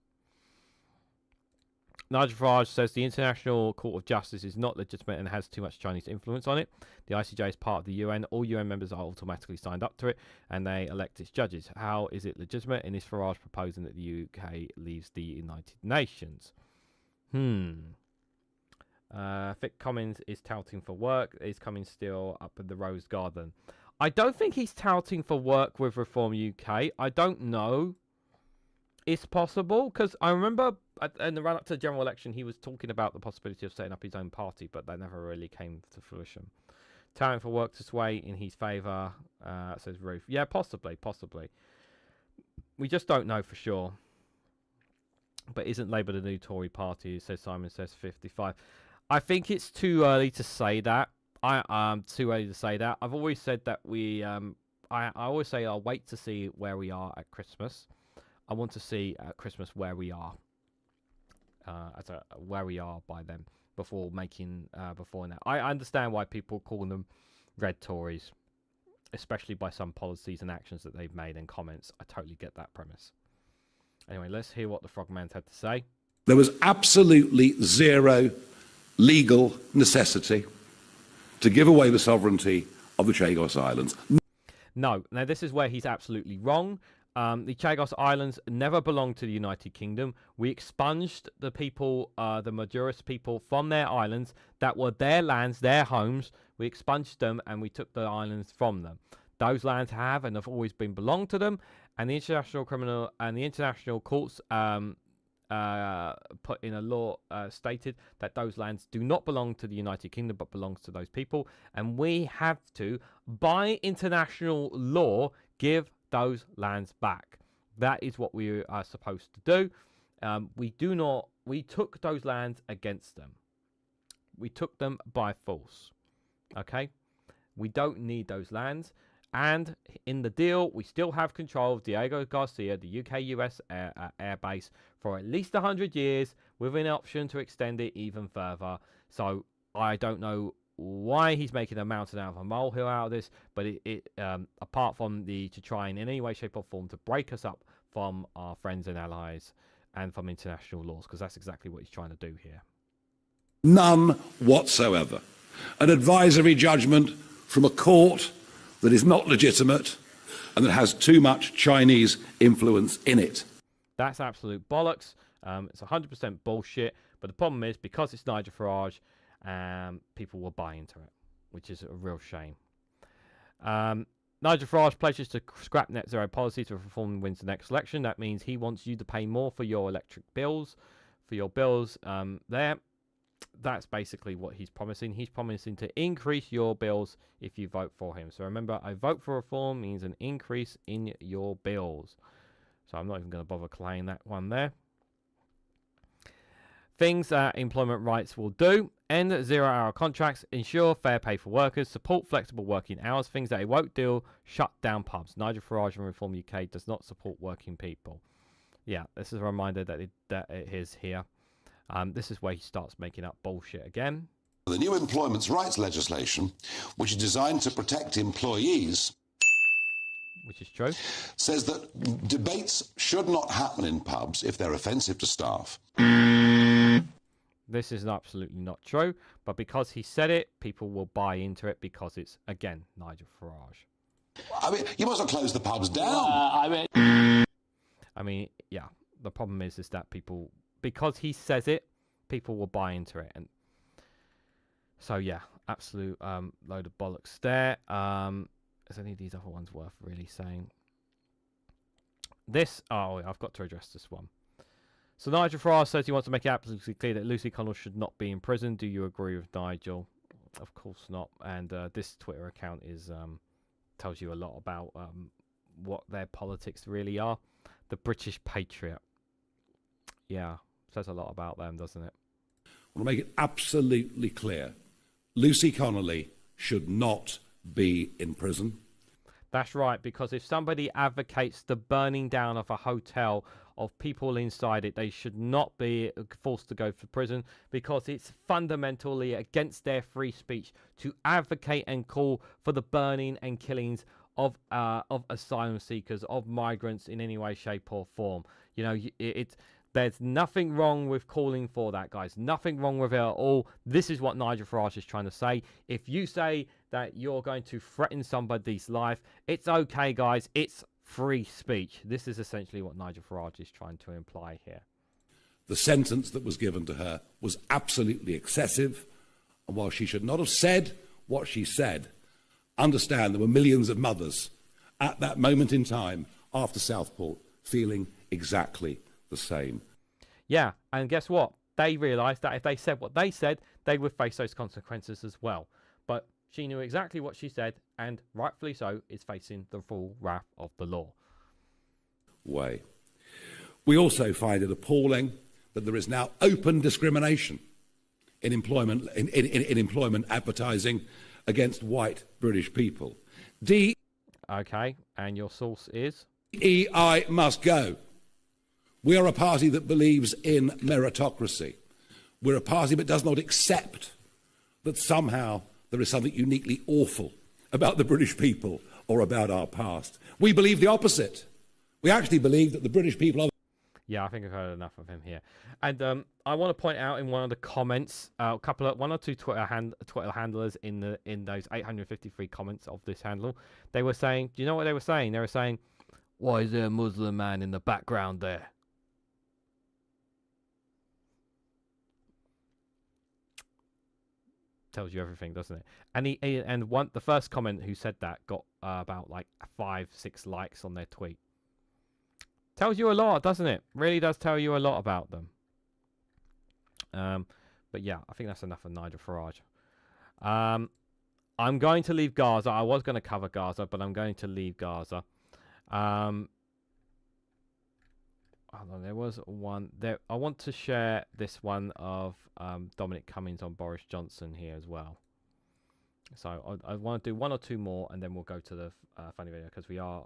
Nigel Farage says the International Court of Justice is not legitimate and has too much Chinese influence on it. The ICJ is part of the UN. All UN members are automatically signed up to it, and they elect its judges. How is it legitimate? And is Farage proposing that the UK leaves the United Nations? Vic Cummings is touting for work. Is Cummings still up in the Rose Garden? I don't think he's touting for work with Reform UK. I don't know. It's possible, because I remember in the run-up to the general election, he was talking about the possibility of setting up his own party, but that never really came to fruition. Touting for work to sway in his favour, says Ruth. Yeah, possibly. We just don't know for sure. But isn't Labour the new Tory party? Says Simon says 55. I think it's too early to say that. Too early to say that. I've always said that I always say I'll wait to see where we are at Christmas. I want to see at Christmas where we are. Where we are by then before making before now. I understand why people call them red Tories, especially by some policies and actions that they've made and comments. I totally get that premise. Anyway, let's hear what the Frogman had to say. There was absolutely zero legal necessity to give away the sovereignty of the Chagos Islands. No. Now, this is where he's absolutely wrong. The Chagos Islands never belonged to the United Kingdom. We expunged the people, the Majoris people, from their islands that were their lands, their homes. We expunged them and we took the islands from them. Those lands have and have always been belonged to them, and the international courts put in a law stated that those lands do not belong to the United Kingdom but belongs to those people, and we have to, by international law, give those lands back. That is what we are supposed to do. We took those lands against them. We took them by force. Okay? We don't need those lands. And in the deal, we still have control of Diego Garcia, the UK-US airbase, for at least 100 years, with an option to extend it even further. So I don't know why he's making a mountain out of a molehill out of this, but apart from to try in any way, shape or form to break us up from our friends and allies and from international laws, because that's exactly what he's trying to do here. None whatsoever. An advisory judgment from a court that is not legitimate and that has too much Chinese influence in it. That's absolute bollocks. It's 100% bullshit. But the problem is, because it's Nigel Farage, people will buy into it, which is a real shame. Nigel Farage pledges to scrap net zero policy to reform and wins the next election. That means he wants you to pay more for your electric bills, there. That's basically what he's promising. He's promising to increase your bills if you vote for him. So remember, I vote for reform means an increase in your bills. So I'm not even going to bother playing that one there. Things that employment rights will do: end 0-hour contracts, ensure fair pay for workers, support flexible working hours. Things that it won't do: shut down pubs. Nigel Farage and Reform UK does not support working people. Yeah, this is a reminder that it is here. This is where he starts making up bullshit again. The new employment rights legislation, which is designed to protect employees, which is true, says that debates should not happen in pubs if they're offensive to staff. This is absolutely not true, but because he said it, people will buy into it because it's, again, Nigel Farage. I mean, you must have closed the pubs down. I mean, yeah, the problem is that people, because he says it, people will buy into it. And so, yeah, absolute load of bollocks there. Is any of these other ones worth really saying? I've got to address this one. So Nigel Farage says he wants to make it absolutely clear that Lucy Connell should not be in prison. Do you agree with Nigel? Of course not. And this Twitter account tells you a lot about what their politics really are. The British Patriot. Yeah, says a lot about them, doesn't it? I want to make it absolutely clear. Lucy Connolly should not be in prison. That's right, because if somebody advocates the burning down of a hotel of people inside it, they should not be forced to go to prison, because it's fundamentally against their free speech to advocate and call for the burning and killings of asylum seekers, of migrants in any way, shape or form. You know, there's nothing wrong with calling for that, guys. Nothing wrong with it at all. This is what Nigel Farage is trying to say. If you say that you're going to threaten somebody's life, it's okay, guys. It's free speech. This is essentially what Nigel Farage is trying to imply here. The sentence that was given to her was absolutely excessive. And while she should not have said what she said, understand there were millions of mothers at that moment in time after Southport feeling exactly the same. Yeah, and guess what? They realised that if they said what they said, they would face those consequences as well. But she knew exactly what she said, and rightfully so, is facing the full wrath of the law. We also find it appalling that there is now open discrimination in employment, in employment advertising against white British people. Okay, and your source is? DEI must go. We are a party that believes in meritocracy. We're a party that does not accept that somehow there is something uniquely awful about the British people or about our past. We believe the opposite. We actually believe that the British people are... Yeah, I think I've heard enough of him here. And I want to point out in one of the comments, one or two Twitter handlers in those 853 comments of this handle, they were saying, do you know what they were saying? They were saying, why is there a Muslim man in the background there? Tells you everything, doesn't it? And the first comment who said that got about like 5-6 likes on their tweet. Tells you a lot, doesn't it? Really does tell you a lot about them. But yeah, I think that's enough of Nigel Farage. I'm going to leave Gaza. I was going to cover Gaza, but I'm going to leave Gaza. Hold on, there was one there. I want to share this one of Dominic Cummings on Boris Johnson here as well. So I want to do one or two more, and then we'll go to the funny video, because we are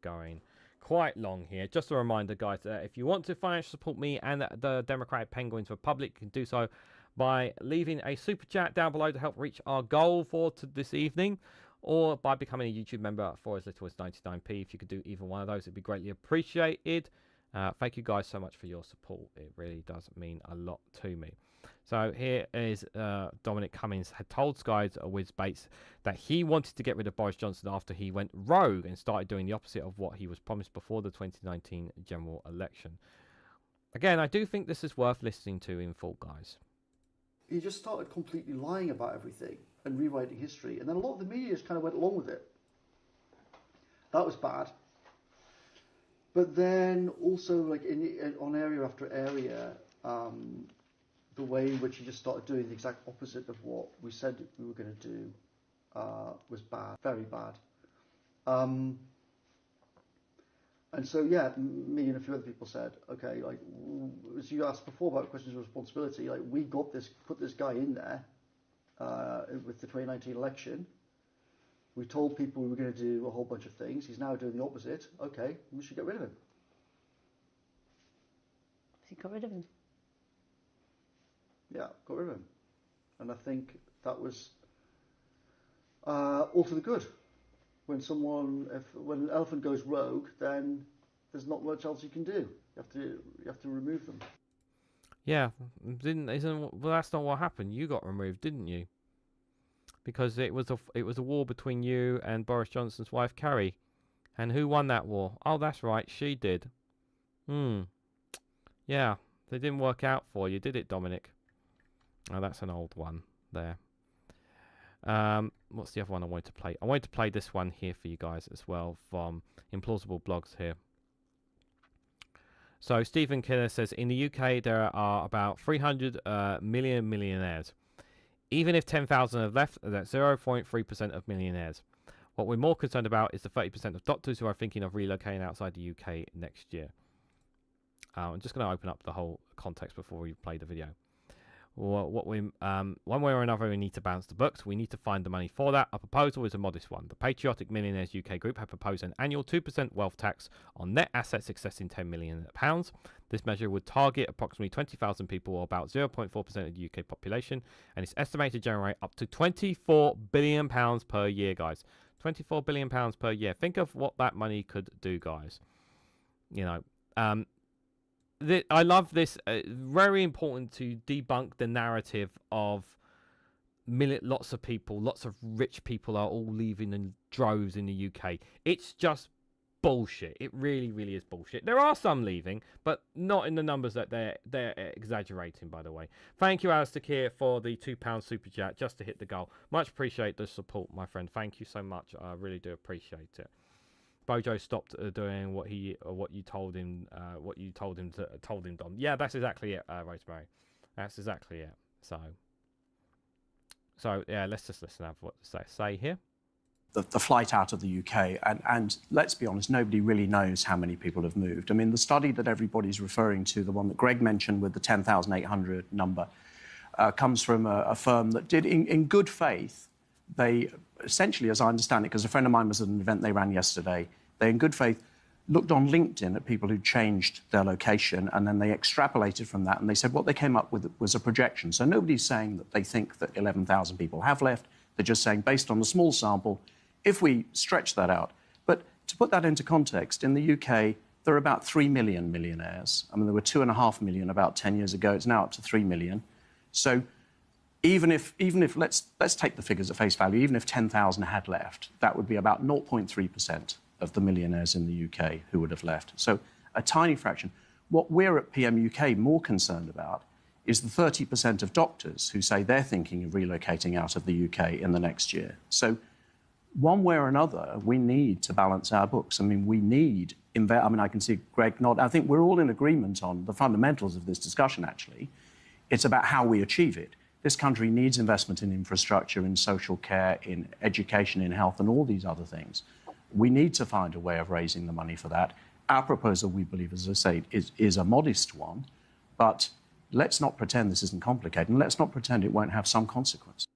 going quite long here. Just a reminder, guys, if you want to financially support me and the Democratic Penguins Republic, you can do so by leaving a super chat down below to help reach our goal for this evening, or by becoming a YouTube member for as little as 99p. If you could do either one of those, it'd be greatly appreciated. Thank you guys so much for your support. It really does mean a lot to me. So here is Dominic Cummings had told Sky's Wiz Bates that he wanted to get rid of Boris Johnson after he went rogue and started doing the opposite of what he was promised before the 2019 general election. Again, I do think this is worth listening to in full, guys. He just started completely lying about everything and rewriting history, and then a lot of the media just kind of went along with it. That was bad. But then also, like on area after area, the way in which he just started doing the exact opposite of what we said we were going to do was bad, very bad. And so, yeah, me and a few other people said, okay, like, as you asked before about questions of responsibility, like, we got this, put this guy in there with the 2019 election. We told people we were going to do a whole bunch of things. He's now doing the opposite. Okay, we should get rid of him. Has he got rid of him? Yeah, got rid of him. And I think that was all to the good. When an elephant goes rogue, then there's not much else you can do. You have to remove them. Yeah, well, that's not what happened. You got removed, didn't you? Because it was a war between you and Boris Johnson's wife Carrie, and who won that war? Oh, that's right, she did. Yeah, they didn't work out for you, did it, Dominic? Oh, that's an old one there. What's the other one I wanted to play? I wanted to play this one here for you guys as well from Implausible Blogs here. So Stephen Kinner says, in the UK there are about 300 million millionaires. Even if 10,000 have left, that's 0.3% of millionaires. What we're more concerned about is the 30% of doctors who are thinking of relocating outside the UK next year. I'm just going to open up the whole context before we play the video. One way or another, we need to balance the books. We need to find the money for that. Our proposal is a modest one. The Patriotic Millionaires UK Group have proposed an annual 2% wealth tax on net assets exceeding £10 million. This measure would target approximately 20,000 people, or about 0.4% of the UK population, and it's estimated to generate up to £24 billion per year, guys. £24 billion per year. Think of what that money could do, guys. You know, I love this. Very important to debunk the narrative of lots of people, lots of rich people are all leaving in droves in the UK. It's just bullshit. It really, really is bullshit. There are some leaving, but not in the numbers that they're exaggerating, by the way. Thank you, Alistair Keir, for the £2 super chat just to hit the goal. Much appreciate the support, my friend. Thank you so much. I really do appreciate it. Bojo stopped doing what you told him. What you told him, Dom. Yeah, that's exactly it, Rosemary. That's exactly it. So yeah, let's just listen to what they say here. the flight out of the UK. And let's be honest, nobody really knows how many people have moved. I mean, the study that everybody's referring to, the one that Greg mentioned with the 10,800 number, comes from a firm that did, in good faith, they essentially, as I understand it, because a friend of mine was at an event they ran yesterday, they, in good faith, looked on LinkedIn at people who changed their location, and then they extrapolated from that, and they said what they came up with was a projection. So nobody's saying that they think that 11,000 people have left. They're just saying, based on the small sample, if we stretch that out. But to put that into context, in the UK, there are about 3 million millionaires. I mean, there were 2.5 million about 10 years ago. It's now up to 3 million. So even if let's take the figures at face value, even if 10,000 had left, that would be about 0.3% of the millionaires in the UK who would have left. So a tiny fraction. What we're at PM UK more concerned about is the 30% of doctors who say they're thinking of relocating out of the UK in the next year. So one way or another, we need to balance our books. I mean, we need... I mean, I can see Greg nod. I think we're all in agreement on the fundamentals of this discussion, actually. It's about how we achieve it. This country needs investment in infrastructure, in social care, in education, in health, and all these other things. We need to find a way of raising the money for that. Our proposal, we believe, as I say, is a modest one, but let's not pretend this isn't complicated, and let's not pretend it won't have some consequence.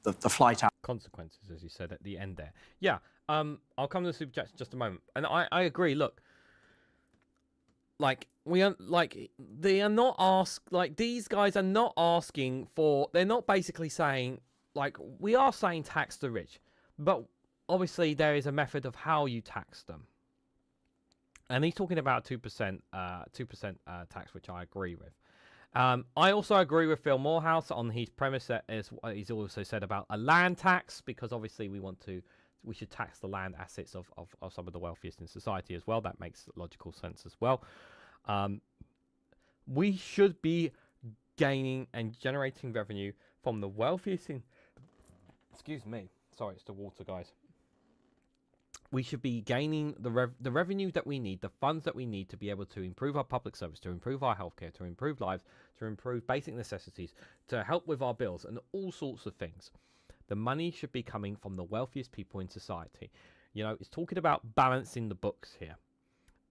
The flight out... Consequences, as you said at the end there. Yeah, I'll come to the super chats in just a moment. And I agree, look, like, they are not these guys are not asking for, they're not basically saying, like, we are saying tax the rich, but obviously there is a method of how you tax them. And he's talking about 2% tax, which I agree with. I also agree with Phil Morehouse on his premise that is what he's also said about a land tax, because obviously we should tax the land assets of some of the wealthiest in society as well. That makes logical sense as well. We should be gaining and generating revenue from the wealthiest in... Excuse me. Sorry, it's the water, guys. We should be gaining the revenue that we need, the funds that we need to be able to improve our public service, to improve our healthcare, to improve lives, to improve basic necessities, to help with our bills and all sorts of things. The money should be coming from the wealthiest people in society. You know, it's talking about balancing the books here.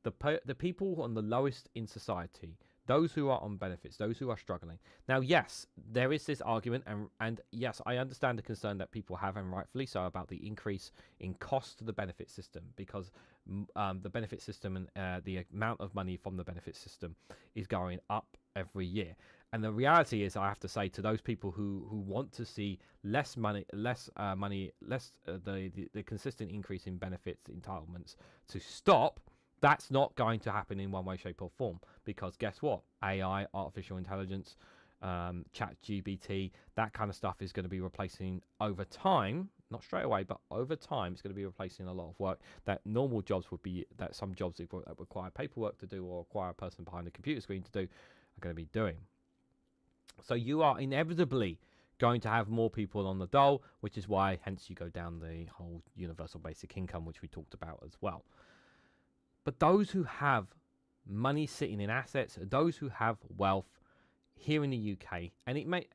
The people on the lowest in society, those who are on benefits, those who are struggling. Now, yes, there is this argument, and yes, I understand the concern that people have, and rightfully so, about the increase in cost to the benefit system, because the benefit system and the amount of money from the benefit system is going up every year. And the reality is, I have to say to those people who want to see less the consistent increase in benefits entitlements to stop, that's not going to happen in one way, shape, or form. Because guess what? AI, artificial intelligence, ChatGPT, that kind of stuff is going to be replacing over time, not straight away, but over time, it's going to be replacing a lot of work that normal jobs would be, that some jobs that require paperwork to do or require a person behind a computer screen to do are going to be doing. So you are inevitably going to have more people on the dole, which is why, hence, you go down the whole universal basic income, which we talked about as well. But those who have money sitting in assets, those who have wealth here in the UK, and it may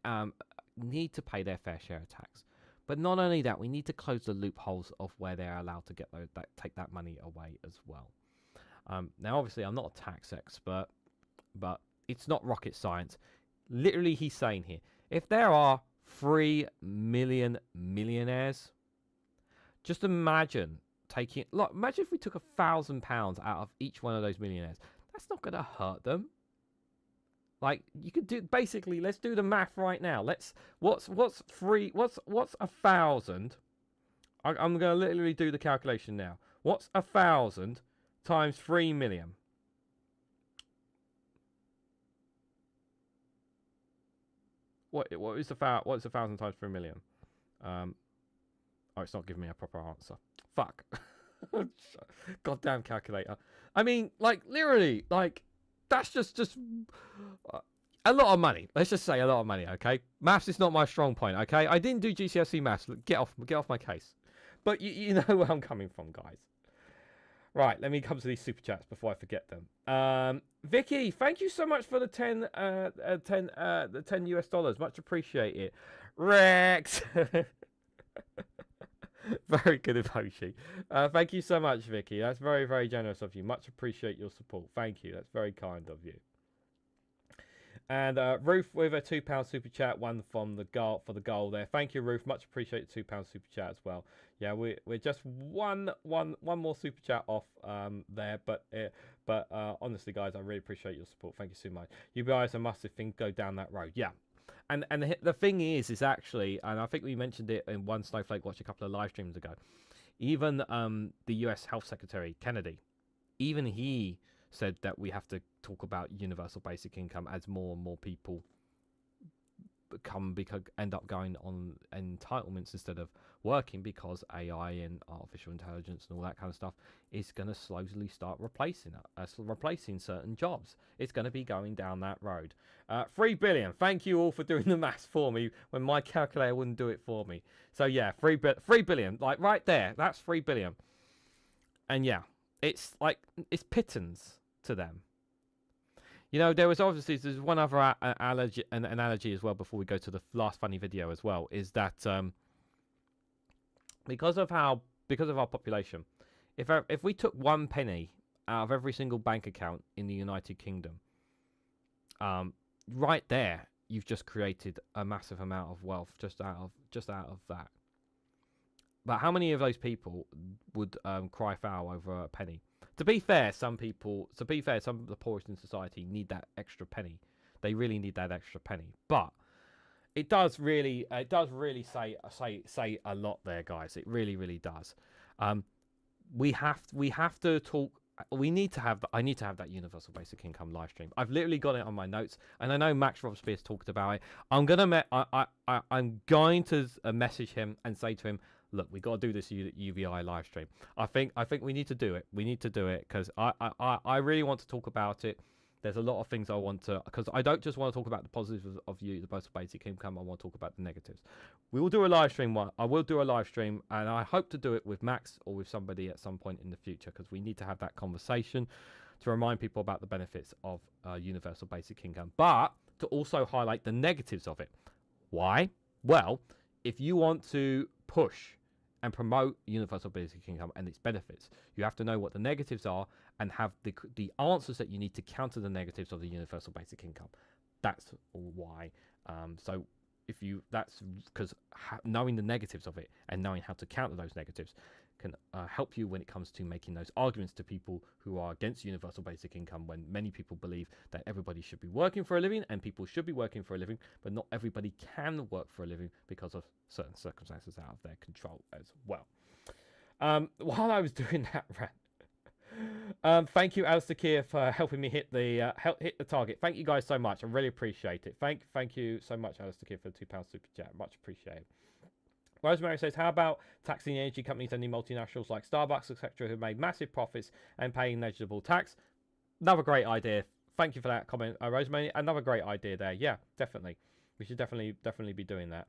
need to pay their fair share of tax. But not only that, we need to close the loopholes of where they're allowed to get take that money away as well. Now, obviously, I'm not a tax expert, but it's not rocket science. Literally, he's saying here, if there are 3 million millionaires, just imagine imagine if we took £1,000 out of each one of those millionaires. That's not going to hurt them. Like, you could do, basically, let's do the math right now. What's 1,000? I'm going to literally do the calculation now. What's 1,000 times 3 million? What is 1,000 times 3 million? Oh, it's not giving me a proper answer. Fuck. Goddamn calculator. I mean, like, literally, like, that's just a lot of money. Let's just say a lot of money, okay? Maths is not my strong point, okay? I didn't do GCSE maths. Get off my case. But you know where I'm coming from, guys. Right, let me come to these super chats before I forget them. Vicky, thank you so much for the 10 US dollars. Much appreciated. Rex. Very good emoji. Thank you so much, Vicky. That's very, very generous of you. Much appreciate your support. Thank you. That's very kind of you. And Ruth with a £2 super chat, one from the goal for the goal there. Thank you, Ruth. Much appreciate the £2 super chat as well. Yeah, we're just one more super chat off there, but honestly, guys, I really appreciate your support. Thank you so much. You guys are massive thing. Go down that road. Yeah. And the thing is actually, and I think we mentioned it in one Snowflake Watch a couple of live streams ago, even the US Health Secretary, Kennedy, even he said that we have to talk about universal basic income as more and more people end up going on entitlements instead of working, because AI and artificial intelligence and all that kind of stuff is going to slowly start replacing certain jobs. It's going to be going down that road. 3 billion. Thank you all for doing the maths for me when my calculator wouldn't do it for me. So yeah, 3 billion, like right there, that's 3 billion. And yeah, it's like, it's pittance to them. You know, there's one other analogy as well before we go to the last funny video as well, is that because of our population, if we took 1 penny out of every single bank account in the United Kingdom, right there, you've just created a massive amount of wealth just out of that. But how many of those people would cry foul over a penny? To be fair, some of the poorest in society need that extra penny. They really need that extra penny. But it does really say a lot there, guys. It really, really does. We have to talk. I need to have that universal basic income live stream. I've literally got it on my notes, and I know Max Robespierre's talked about it. I'm going to message him and say to him, look, we got to do this UBI live stream. I think we need to do it. We need to do it because I really want to talk about it. There's a lot of things I want to, because I don't just want to talk about the positives of the universal basic income. I want to talk about the negatives. We will do a live stream. I will do a live stream, and I hope to do it with Max or with somebody at some point in the future, because we need to have that conversation to remind people about the benefits of universal basic income, but to also highlight the negatives of it. Why? Well, if you want to push and promote universal basic income and its benefits, you have to know what the negatives are and have the answers that you need to counter the negatives of the universal basic income. That's why. That's because knowing the negatives of it and knowing how to counter those negatives can help you when it comes to making those arguments to people who are against universal basic income, when many people believe that everybody should be working for a living and people should be working for a living, but not everybody can work for a living because of certain circumstances out of their control as well. While I was doing that rant, thank you, Alistair Keir, for helping me hit the target. Thank you guys so much. I really appreciate it. Thank you so much, Alistair Keir, for the £2 super chat. Much appreciated. Rosemary says, how about taxing energy companies and the multinationals like Starbucks, etc., who made massive profits and paying negligible tax? Another great idea. Thank you for that comment, Rosemary. Another great idea there. Yeah, definitely. We should definitely be doing that.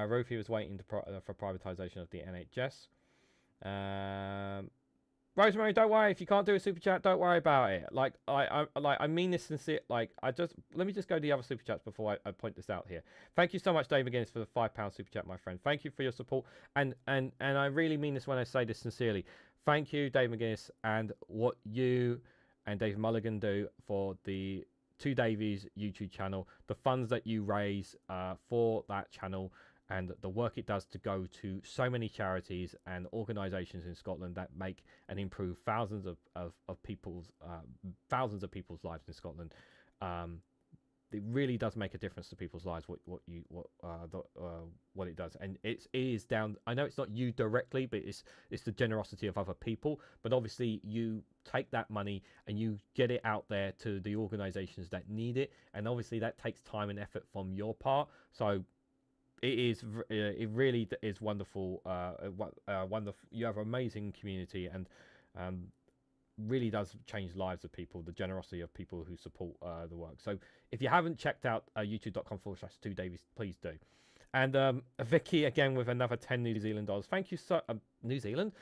Ruthie was waiting for privatisation of the NHS. Rosemary, don't worry. If you can't do a super chat, don't worry about it. I mean this sincere. Let me just go to the other super chats before I point this out here. Thank you so much, Dave McGuinness, for the £5 super chat, my friend. Thank you for your support, and I really mean this when I say this sincerely. Thank you, Dave McGuinness, and what you and Dave Mulligan do for the Two Davies YouTube channel, the funds that you raise for that channel, and the work it does to go to so many charities and organisations in Scotland that make and improve thousands of people's lives in Scotland. It really does make a difference to people's lives. What it does, and it is down. I know it's not you directly, but it's the generosity of other people. But obviously, you take that money and you get it out there to the organisations that need it, and obviously that takes time and effort from your part. So it really is wonderful. Wonderful. You have an amazing community, and really does change lives of people, the generosity of people who support the work. So if you haven't checked out youtube.com/2davies, please do. And Vicky again with another 10 New Zealand dollars. Thank you so New Zealand?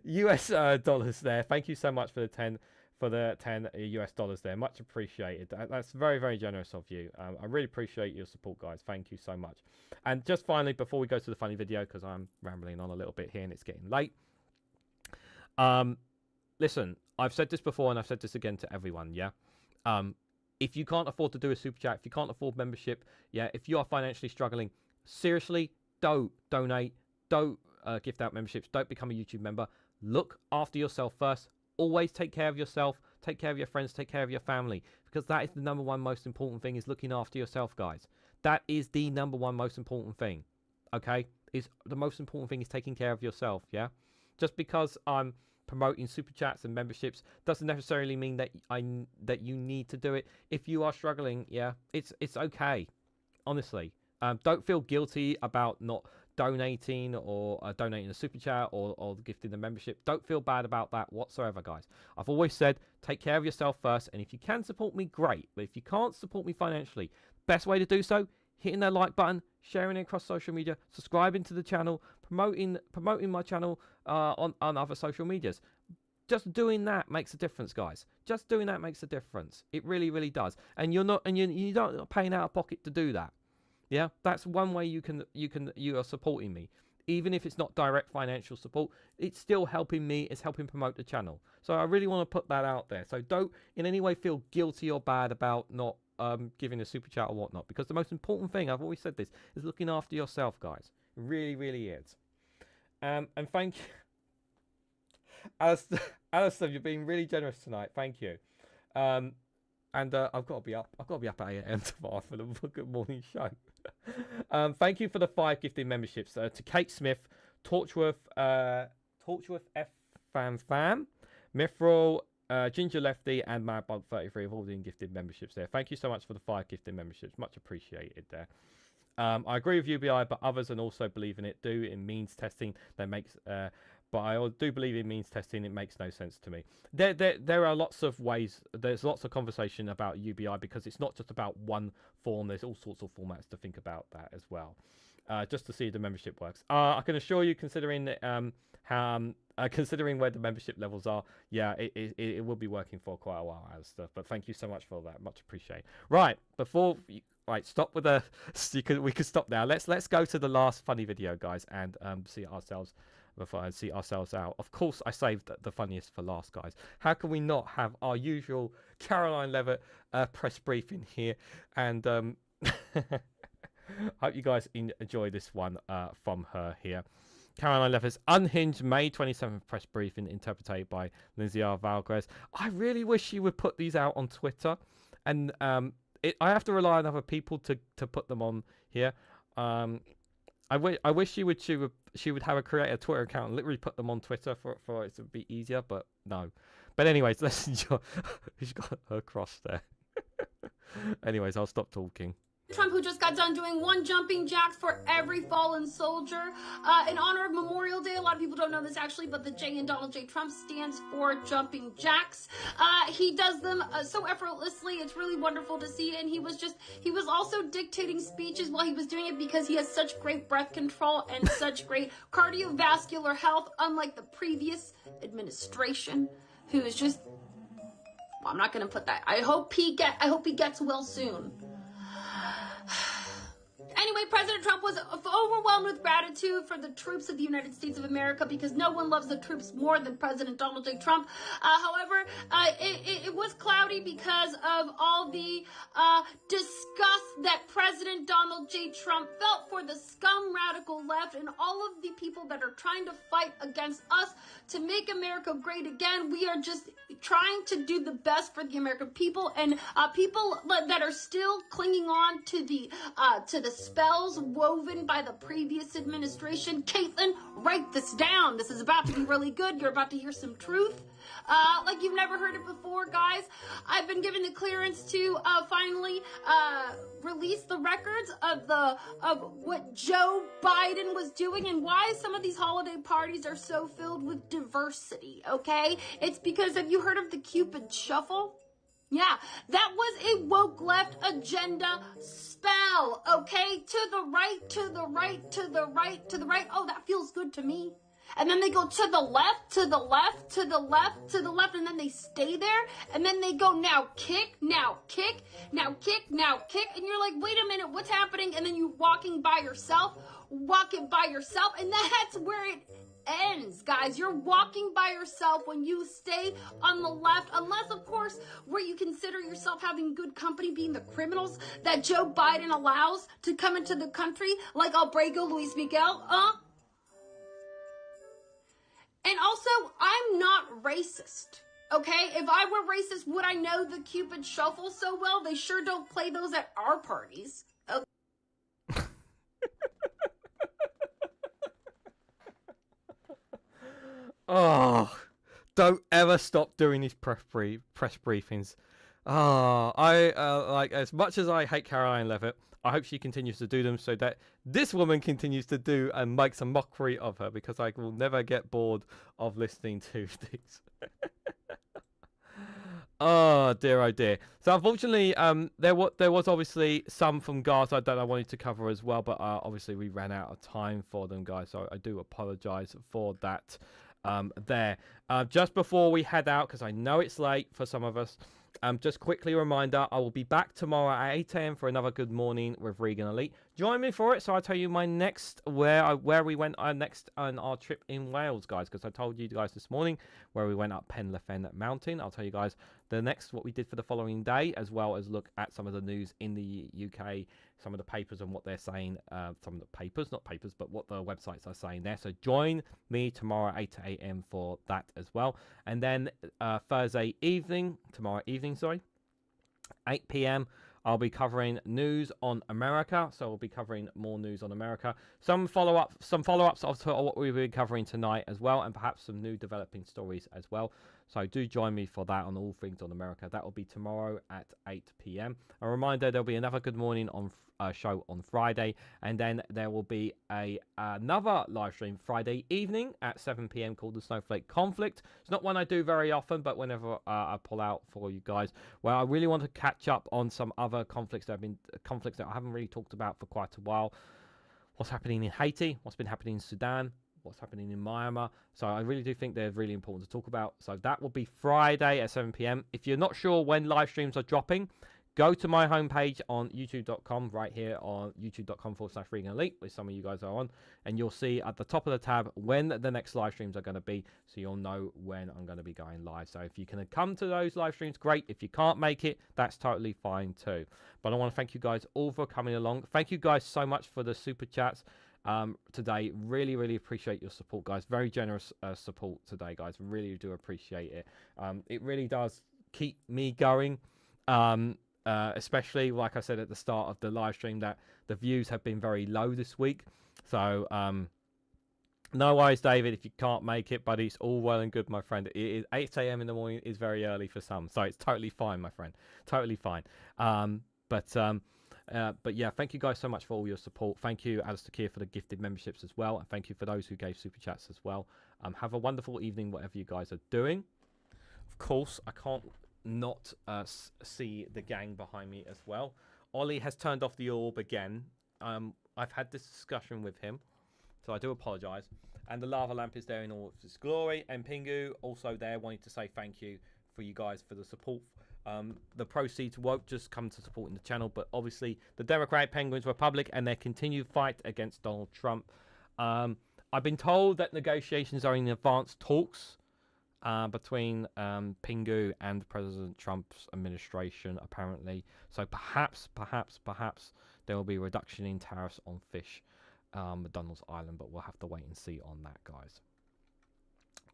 US dollars there. Thank you so much for the 10 for the 10 US dollars there. Much appreciated. That's very, very generous of you. I really appreciate your support, guys. Thank you so much. And just finally, before we go to the funny video, because I'm rambling on a little bit here and it's getting late. Listen, I've said this before and I've said this again to everyone, yeah? If you can't afford to do a super chat, if you can't afford membership, yeah, if you are financially struggling, seriously, don't donate, don't gift out memberships, don't become a YouTube member. Look after yourself first. Always take care of yourself, take care of your friends, take care of your family, because that is the number one most important thing, is looking after yourself, guys. That is the number one most important thing, okay? Is the most important thing is taking care of yourself, yeah? Just because I'm promoting super chats and memberships doesn't necessarily mean that that you need to do it. If you are struggling, yeah, it's okay, honestly. Don't feel guilty about not donating or donating a super chat or gifting the membership. Don't feel bad about that whatsoever, guys. I've always said, take care of yourself first, and if you can support me, great. But if you can't support me financially, best way to do so, hitting that like button, sharing it across social media, subscribing to the channel, promoting my channel on other social medias. Just doing that makes a difference, guys. Just doing that makes a difference. It really, really does. And you're not paying out of pocket to do that. Yeah, that's one way you are supporting me. Even if it's not direct financial support, it's still helping me. It's helping promote the channel. So I really want to put that out there. So don't in any way feel guilty or bad about not giving a super chat or whatnot, because the most important thing, I've always said this, is looking after yourself, guys. It really, really is. And thank you, Alistair, you're being really generous tonight. Thank you. And I've got to be up. I've got to be up at 8 AM tomorrow for the Good Morning Show. Thank you for the 5 gifting memberships to Kate Smith, Torchworth F Fan, Mithril, Ginger Lefty, and Madbug 33 have all been gifted memberships there. Thank you so much for the 5 gifting memberships. Much appreciated there. I agree with UBI, but others and also believe in it do. In means testing, that makes. But I do believe in means testing. It makes no sense to me. There are lots of ways. There's lots of conversation about UBI, because it's not just about one form. There's all sorts of formats to think about that as well. Just to see if the membership works. I can assure you, considering considering where the membership levels are, yeah, it will be working for quite a while, Alistair. But thank you so much for that. Much appreciated. Right, stop with the. We can stop now. Let's go to the last funny video, guys, and see ourselves. Before I see ourselves out. Of course, I saved the funniest for last, guys. How can we not have our usual Caroline Levitt press briefing here? And hope you guys enjoy this one from her here. Caroline Levitt's unhinged May 27th press briefing, interpreted by Lindsay R. Valgrez. I really wish she would put these out on Twitter, and I have to rely on other people to put them on here. I wish she would have create a Twitter account and literally put them on Twitter for it to be easier, but no. But anyways, let's enjoy. She's got her cross there. Anyways, I'll stop talking. Trump, who just got done doing 1 jumping jacks for every fallen soldier. In honor of Memorial Day, a lot of people don't know this actually, but the J in Donald J. Trump stands for jumping jacks. He does them so effortlessly. It's really wonderful to see. And he was also dictating speeches while he was doing it, because he has such great breath control and such great cardiovascular health, unlike the previous administration, who is just, well, I'm not going to put that. I hope he gets well soon. Anyway, President Trump was overwhelmed with gratitude for the troops of the United States of America, because no one loves the troops more than President Donald J. Trump. However, it was cloudy because of all the disgust that President Donald J. Trump felt for the scum radical left and all of the people that are trying to fight against us to make America great again. We are just trying to do the best for the American people, and people that are still clinging on to the spells woven by the previous administration. Caitlin, write this down. This is about to be really good. You're about to hear some truth. Like you've never heard it before, guys. I've been given the clearance to finally release the records of what Joe Biden was doing and why some of these holiday parties are so filled with diversity, okay? It's because, have you heard of the Cupid Shuffle? Yeah, that was a woke left agenda spell, okay? To the right, to the right, to the right, to the right. Oh, that feels good to me. and then they go to the left, to the left, to the left, to the left, and then they stay there, and then they go now kick, now kick, now kick, now kick, and you're like, wait a minute, what's happening? And then you're walking by yourself, and that's where it ends, guys. You're walking by yourself when you stay on the left, unless, of course, where you consider yourself having good company, being the criminals that Joe Biden allows to come into the country, like Albrego Luis Miguel, And also, I'm not racist, okay? If I were racist, would I know the Cupid Shuffle so well? They sure don't play those at our parties. Okay? Oh, don't ever stop doing these press briefings. I like, as much as I hate Caroline Levitt, I hope she continues to do them so that this woman continues to do and makes a mockery of her, because I will never get bored of listening to these. Oh dear. So unfortunately, there was obviously some from Gaza that I wanted to cover as well, but obviously we ran out of time for them, guys. So I do apologise for that. Just before we head out, because I know it's late for some of us, just quickly a reminder, I will be back tomorrow at 8 a.m. for another Good Morning with Reganelite. Join me for it, so I'll tell you my next, where we went next on our trip in Wales, guys, because I told you guys this morning where we went up Penlefen Mountain. I'll tell you guys the next, what we did for the following day, as well as look at some of the news in the UK, some of the papers and what they're saying, some of the papers, not papers, but what the websites are saying there. So join me tomorrow at 8 a.m. for that as well. And then Thursday evening, 8 p.m, I'll be covering news on America. So we'll be covering more news on America. Some follow-ups of what we've been covering tonight as well, and perhaps some new developing stories as well. So do join me for that on All Things on America. That will be tomorrow at 8 p.m. A reminder, there'll be another Good Morning on show on Friday, and then there will be another live stream Friday evening at 7 p.m. called the Snowflake Conflict. It's not one I do very often, but whenever I pull out for you guys, well, I really want to catch up on some other conflicts that I haven't really talked about for quite a while. What's happening in Haiti, what's been happening in Sudan, what's happening in Myanmar. So I really do think they're really important to talk about. So that will be Friday at 7 p.m. If you're not sure when live streams are dropping, go to my homepage on youtube.com, right here on youtube.com/Reganelite, which some of you guys are on, and you'll see at the top of the tab when the next live streams are going to be, so you'll know when I'm going to be going live. So if you can come to those live streams, great. If you can't make it, that's totally fine too. But I want to thank you guys all for coming along. Thank you guys so much for the super chats today. Really appreciate your support, guys. Very generous support today, guys. Really do appreciate it. It really does keep me going. Especially, like I said at the start of the live stream, that the views have been very low this week. So no worries, David, if you can't make it, but it's all well and good, my friend. It is 8 a.m. in the morning is very early for some, so it's totally fine, my friend. Totally fine. But yeah, thank you guys so much for all your support. Thank you, Alistair Keir, for the gifted memberships as well, and thank you for those who gave super chats as well. Have a wonderful evening, whatever you guys are doing. Of course, I can't not see the gang behind me as well. Ollie has turned off the orb again. I've had this discussion with him, so I do apologise. And the lava lamp is there in all of its glory. And Pingu also there, wanting to say thank you for you guys for the support. The proceeds won't just come to supporting the channel, but obviously the Democratic Penguins Republic and their continued fight against Donald Trump. I've been told that negotiations are in advanced talks between Pingu and President Trump's administration, apparently. So perhaps there will be a reduction in tariffs on fish at McDonald's Island, but we'll have to wait and see on that, guys.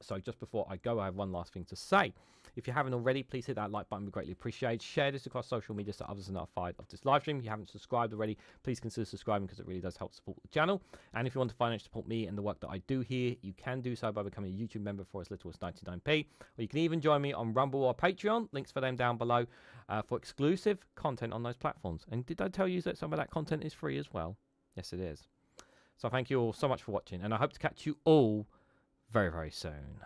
So just before I go, I have one last thing to say. If you haven't already, please hit that like button. We greatly appreciate. Share this across social media so others are notified of this live stream. If you haven't subscribed already, please consider subscribing, because it really does help support the channel. And if you want to financially support me and the work that I do here, you can do so by becoming a YouTube member for as little as 99p. Or you can even join me on Rumble or Patreon. Links for them down below for exclusive content on those platforms. And did I tell you that some of that content is free as well? Yes, it is. So thank you all so much for watching, and I hope to catch you all very, very soon.